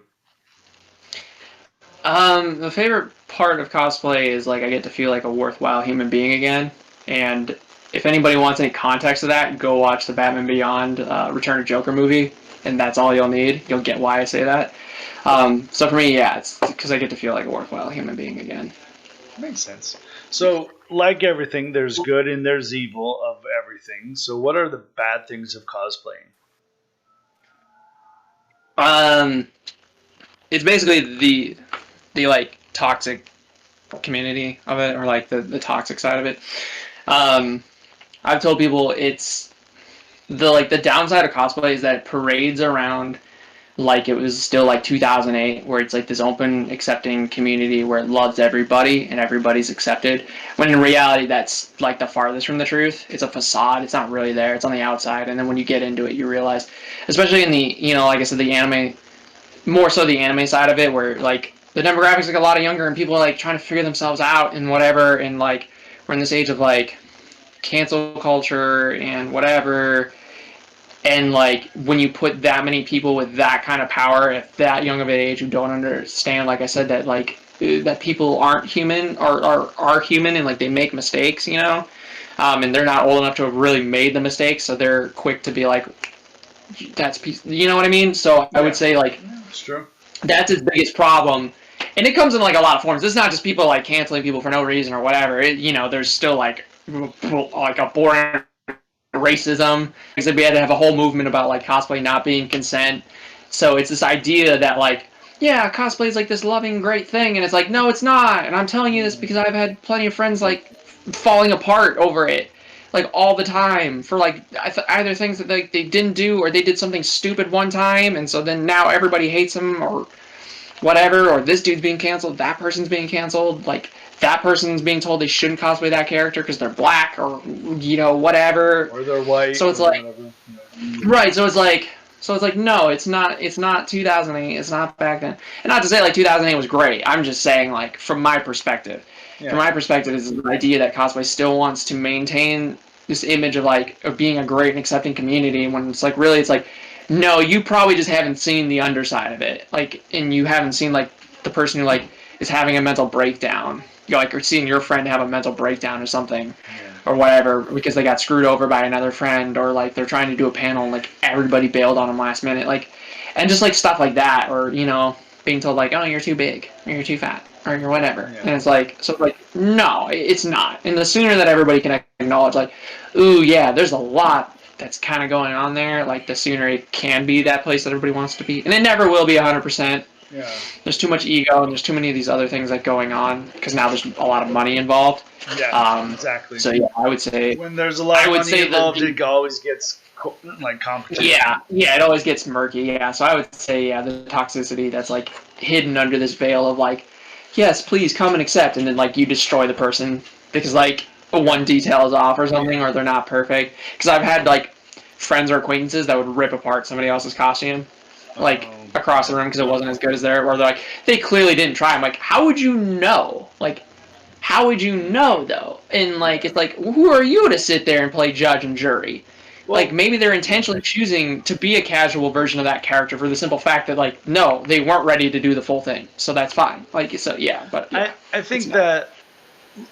favorite part of cosplay is like I get to feel like a worthwhile human being again, and if anybody wants any context of that, go watch the Batman Beyond Return of Joker movie, and that's all you'll need. You'll get why I say that. So for me, yeah, it's because I get to feel like a worthwhile human being again. Makes sense. So, like everything, there's good and there's evil of everything. So, what are the bad things of cosplaying? It's basically the like toxic community of it, or like the toxic side of it. I've told people it's the downside of cosplay is that it parades around like it was still like 2008, where it's like this open, accepting community where it loves everybody and everybody's accepted. When in reality, that's like the farthest from the truth. It's a facade. It's not really there. It's on the outside. And then when you get into it, you realize, especially in the, like I said, the anime, more so the anime side of it, where like the demographics like a lot of younger and people are like trying to figure themselves out and whatever. And like we're in this age of like cancel culture and whatever. And like when you put that many people with that kind of power at that young of an age who don't understand, like I said, that like that people aren't human or are human and like they make mistakes, and they're not old enough to have really made the mistakes, so they're quick to be like, that's you know what I mean? So I would say like it's true. That's his biggest problem. And it comes in like a lot of forms. It's not just people like canceling people for no reason or whatever. There's still like a boring racism. Because we had to have a whole movement about like cosplay not being consent. So it's this idea that like, yeah, cosplay is like this loving, great thing, and it's like, no, it's not. And I'm telling you this because I've had plenty of friends like falling apart over it, like all the time for like either things that like they didn't do or they did something stupid one time, and so then now everybody hates them or whatever, or this dude's being canceled, that person's being canceled, like that person's being told they shouldn't cosplay that character because they're black or whatever, or they're white. So it's like whatever. Right. So it's like no, it's not 2008. It's not back then. And not to say like 2008 was great. I'm just saying like from my perspective. Yeah. From my perspective is the idea that cosplay still wants to maintain this image of like of being a great and accepting community when it's like really it's like no, you probably just haven't seen the underside of it. Like and you haven't seen like the person who like is having a mental breakdown. You're like or seeing your friend have a mental breakdown or something. Yeah. Or whatever, because they got screwed over by another friend, or like they're trying to do a panel and like everybody bailed on them last minute, like, and just like stuff like that, or being told like, oh, you're too big, or you're too fat, or you're whatever, yeah. And it's like, so like, no, it's not. And the sooner that everybody can acknowledge, like, ooh, yeah, there's a lot that's kind of going on there, like the sooner it can be that place that everybody wants to be, and it never will be 100%. Yeah. There's too much ego and there's too many of these other things that going on because now there's a lot of money involved. Yeah, exactly. So yeah, I would say when there's a lot of money involved, it always gets like complicated. Yeah, it always gets murky. Yeah, so I would say the toxicity that's like hidden under this veil of like, yes, please come and accept, and then like you destroy the person because like one detail is off or something, or they're not perfect. Because I've had like friends or acquaintances that would rip apart somebody else's costume, like across the room because it wasn't as good as theirs, or they're like they clearly didn't try. I'm like, how would you know? Like, how would you know though? And like, it's like, who are you to sit there and play judge and jury? Well, like maybe they're intentionally choosing to be a casual version of that character for the simple fact that like, no, they weren't ready to do the full thing, so that's fine. Like, so yeah, but yeah, I think that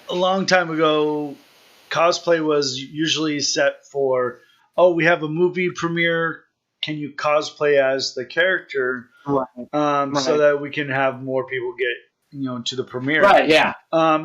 a long time ago, cosplay was usually set for, oh, we have a movie premiere. Can you cosplay as the character, right. So that we can have more people get to the premiere, right? Yeah.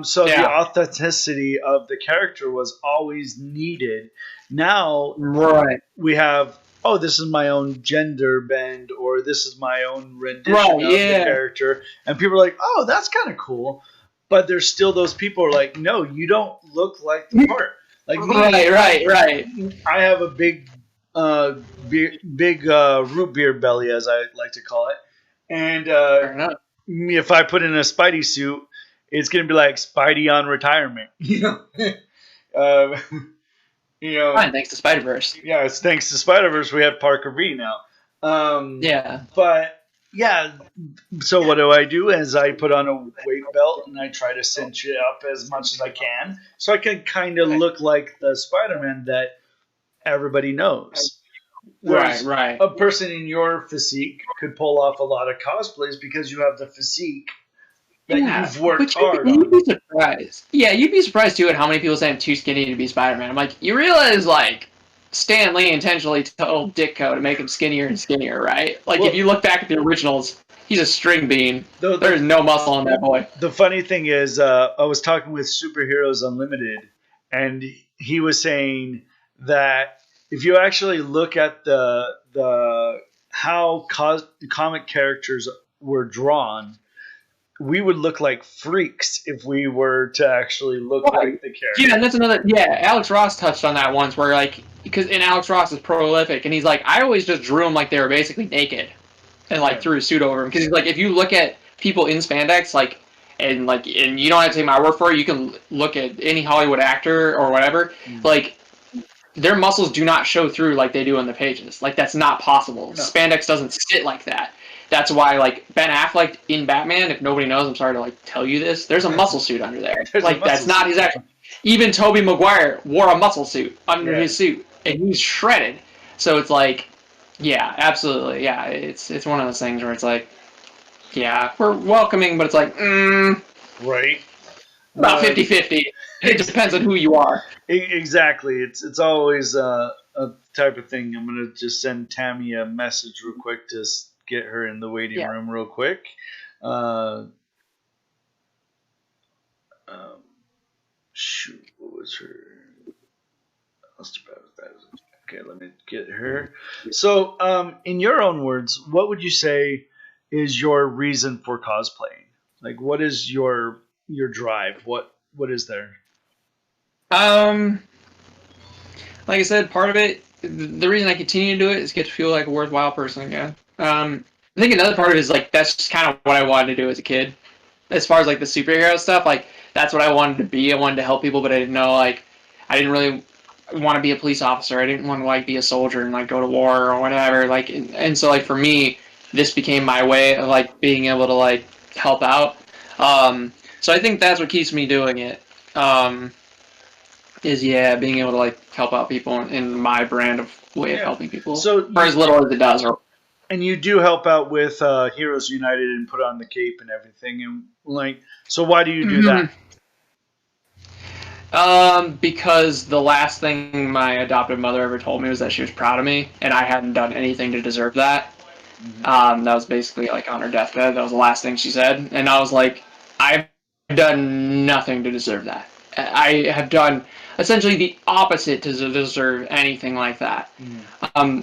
So the authenticity of the character was always needed. Now, right, we have this is my own gender bend, or this is my own rendition of the character, and people are like, oh, that's kind of cool. But there's still those people who are like, no, you don't look like the part. Like me, right. I have a big root beer belly, as I like to call it, and if I put in a Spidey suit, it's gonna be like Spidey on retirement. Fine, thanks to Spider-Verse. Yeah, it's thanks to Spider-Verse we have Parker V now. Yeah, but yeah. So what do? Is I put on a weight belt and I try to cinch it up as much as I can, so I can kind of look like the Spider-Man that everybody knows. Whereas right. A person in your physique could pull off a lot of cosplays because you have the physique that you've worked but hard you'd on. be surprised. Yeah, you'd be surprised too at how many people say I'm too skinny to be Spider-Man. I'm like, you realize like Stan Lee intentionally told Ditko to make him skinnier and skinnier, right? Like if you look back at the originals, he's a string bean. There's no muscle on that boy. The funny thing is, I was talking with Superheroes Unlimited, and he was saying that if you actually look at the how comic characters were drawn, we would look like freaks if we were to actually look like the character. Yeah, and that's another. Yeah, Alex Ross touched on that once, where like because Alex Ross is prolific, and he's like, I always just drew them like they were basically naked, and like threw a suit over them. Because he's like, if you look at people in spandex, and you don't have to take my word for it, you can look at any Hollywood actor or whatever, like their muscles do not show through like they do on the pages. Like that's not possible. No. Spandex doesn't sit like that. That's why, like, Ben Affleck in Batman, if nobody knows, I'm sorry to, like, tell you this, there's a muscle suit under there. Like, that's not his actual... Even Tobey Maguire wore a muscle suit under his suit, and he's shredded. So it's like, yeah, absolutely, yeah, it's one of those things where it's like, yeah, we're welcoming, but it's like, right. About 50-50. It depends on who you are. Exactly. It's always a type of thing. I'm going to just send Tammy a message real quick to get her in the waiting room real quick. Shoot, what was her? Okay, let me get her. So, in your own words, what would you say is your reason for cosplaying? Like, what is your drive? What is there? Like I said, part of it, the reason I continue to do it is get to feel like a worthwhile person again. I think another part of it is like that's just kind of what I wanted to do as a kid. As far as like the superhero stuff, like that's what I wanted to be. I wanted to help people, but I didn't know like I didn't really want to be a police officer. I didn't want to like be a soldier and like go to war or whatever. Like and so like for me, this became my way of like being able to like help out. So I think that's what keeps me doing it. Is being able to like help out people in my brand of way of helping people. So for as little as it does. And you do help out with Heroes United and put on the cape and everything, and like, so why do you do that? Because the last thing my adoptive mother ever told me was that she was proud of me, and I hadn't done anything to deserve that. That was basically like on her deathbed. That was the last thing she said, and I was like, I've done nothing to deserve that. I have done essentially the opposite to deserve anything like that.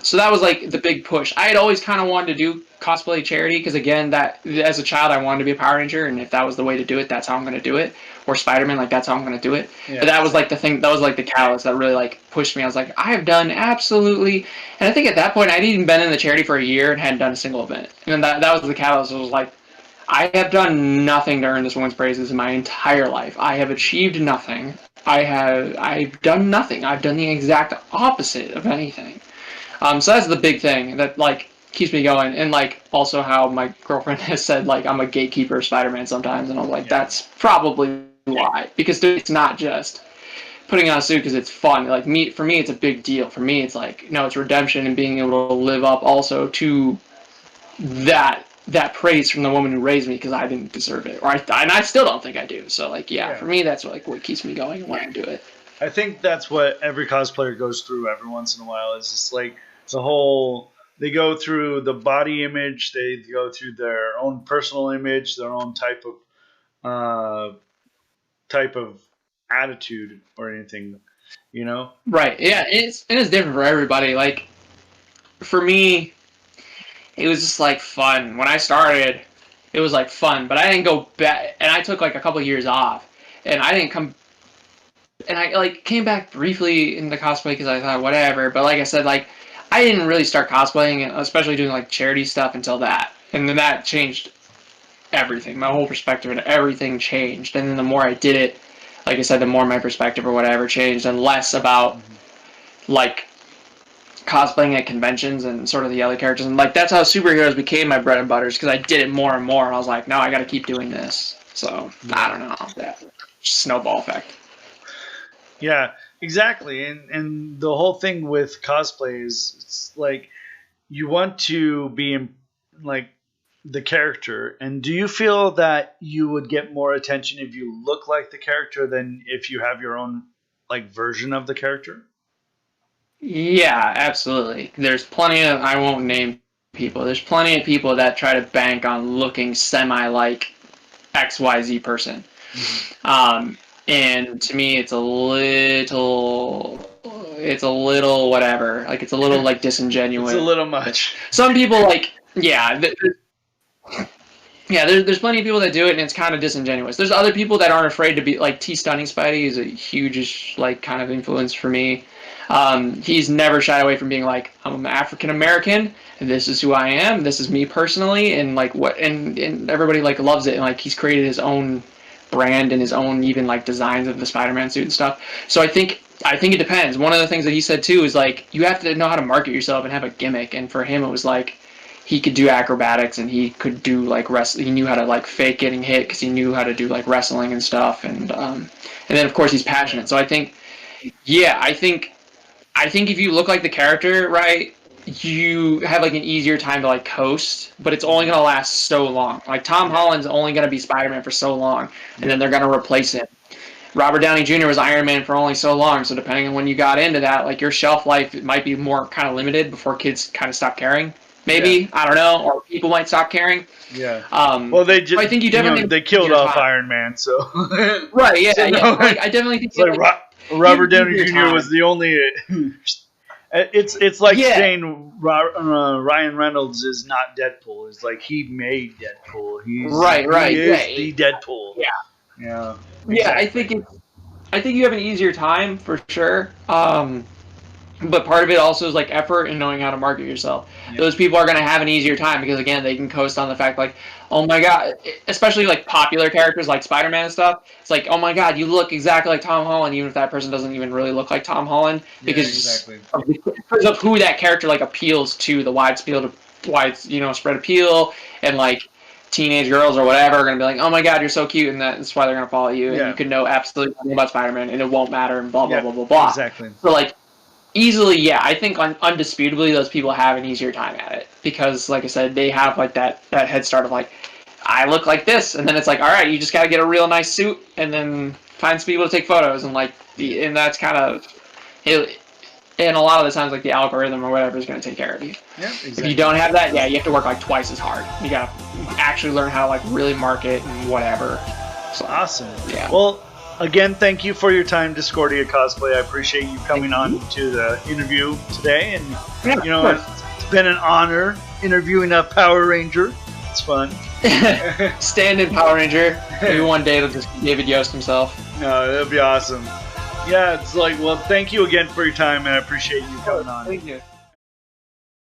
So that was like the big push. I had always kind of wanted to do cosplay charity because again, that as a child I wanted to be a Power Ranger, and if that was the way to do it, that's how I'm going to do it. Or Spiderman, like that's how I'm going to do it. But that was like the thing. That was like the catalyst that really like pushed me. I was like, I have done absolutely. And I think at that point I'd even been in the charity for a year and hadn't done a single event. And that was the catalyst. It was like, I have done nothing to earn this woman's praises in my entire life. I have achieved nothing. I've done nothing. I've done the exact opposite of anything. So that's the big thing that like keeps me going, and like also how my girlfriend has said like I'm a gatekeeper of Spider-Man sometimes, and I'm like that's probably why, because it's not just putting on a suit because it's fun. Like for me it's a big deal. For me it's like no, it's redemption and being able to live up also to that praise from the woman who raised me because I didn't deserve it, and I still don't think I do. So like for me that's like what keeps me going and wanting to do it. I think that's what every cosplayer goes through every once in a while. Is just like the whole they go through the body image, they go through their own personal image, their own type of attitude or anything, you know? Right. Yeah. It's different for everybody. Like for me, it was just like fun. When I started, it was like fun, but I didn't go back, and I took like a couple of years off, and I didn't come, and I like came back briefly into cosplay because I thought whatever, but like I said, like I didn't really start cosplaying, especially doing like charity stuff until that, and then that changed everything. My whole perspective and everything changed, and then the more I did it, like I said, the more my perspective or whatever changed, and less about like cosplaying at conventions and sort of the other characters, and like that's how superheroes became my bread and butters because I did it more and more, and I was like, no, I got to keep doing this. So I don't know, that snowball effect. Yeah, exactly, and the whole thing with cosplay is it's like you want to be like the character, and do you feel that you would get more attention if you look like the character than if you have your own like version of the character? Yeah, absolutely. There's plenty of, I won't name people. There's plenty of people that try to bank on looking semi like XYZ person. And to me, it's a little whatever. Like, it's a little like disingenuous. It's a little much. Some people like, yeah, there's plenty of people that do it, and it's kind of disingenuous. There's other people that aren't afraid to be like T Stunning Spidey is a huge like kind of influence for me. He's never shied away from being like, I'm African American, and this is who I am, this is me personally, and like what, and everybody like loves it, and like he's created his own brand and his own even like designs of the Spider-Man suit and stuff. So I think it depends. One of the things that he said too is like you have to know how to market yourself and have a gimmick, and for him it was like he could do acrobatics and he could do like wrestling. He knew how to like fake getting hit because he knew how to do like wrestling and stuff, and then of course he's passionate. So I think if you look like the character, right, you have like an easier time to like coast, but it's only gonna last so long. Like Tom Holland's only gonna be Spider-Man for so long, and then they're gonna replace him. Robert Downey Jr. was Iron Man for only so long, so depending on when you got into that, like your shelf life it might be more kind of limited before kids kind of stop caring. Maybe I don't know, or people might stop caring. Yeah. Well, they just. I think you definitely they killed off Iron Man, so. Right. Yeah. So yeah. Like, I definitely think. Robert Downey Jr. was the only. It's like saying Ryan Reynolds is not Deadpool. It's like he made Deadpool. He's right. He is the Deadpool. Yeah. Yeah. Exactly. Yeah. I think you have an easier time for sure. But part of it also is like effort and knowing how to market yourself. Yep. Those people are going to have an easier time because again they can coast on the fact like, oh my god, especially like popular characters like Spider-Man and stuff. It's like, oh my god, you look exactly like Tom Holland, even if that person doesn't even really look like Tom Holland, because because of who that character like appeals to, the wide spread appeal, and like teenage girls or whatever are going to be like, oh my god, you're so cute, and that's why they're going to follow you, and you can know absolutely nothing about Spider-Man and it won't matter, and blah blah blah blah blah. Exactly. So like. Easily, I think undisputably those people have an easier time at it because, like I said, they have like that head start of like, I look like this, and then it's like, all right, you just got to get a real nice suit and then find some people to take photos, and like, and that's kind of it. And a lot of the times, like the algorithm or whatever is going to take care of you. Yeah, exactly. If you don't have that, you have to work like twice as hard. You got to actually learn how to like really market and whatever. So, awesome. Yeah. Well. Again, thank you for your time, Discordia Cosplay. I appreciate you coming on to the interview today, and it's been an honor interviewing a Power Ranger. It's fun. Stand-in Power Ranger. Maybe one day it'll just be David Yost himself. No, that'd be awesome. Yeah, it's like, well, thank you again for your time, and I appreciate you coming on. Thank you.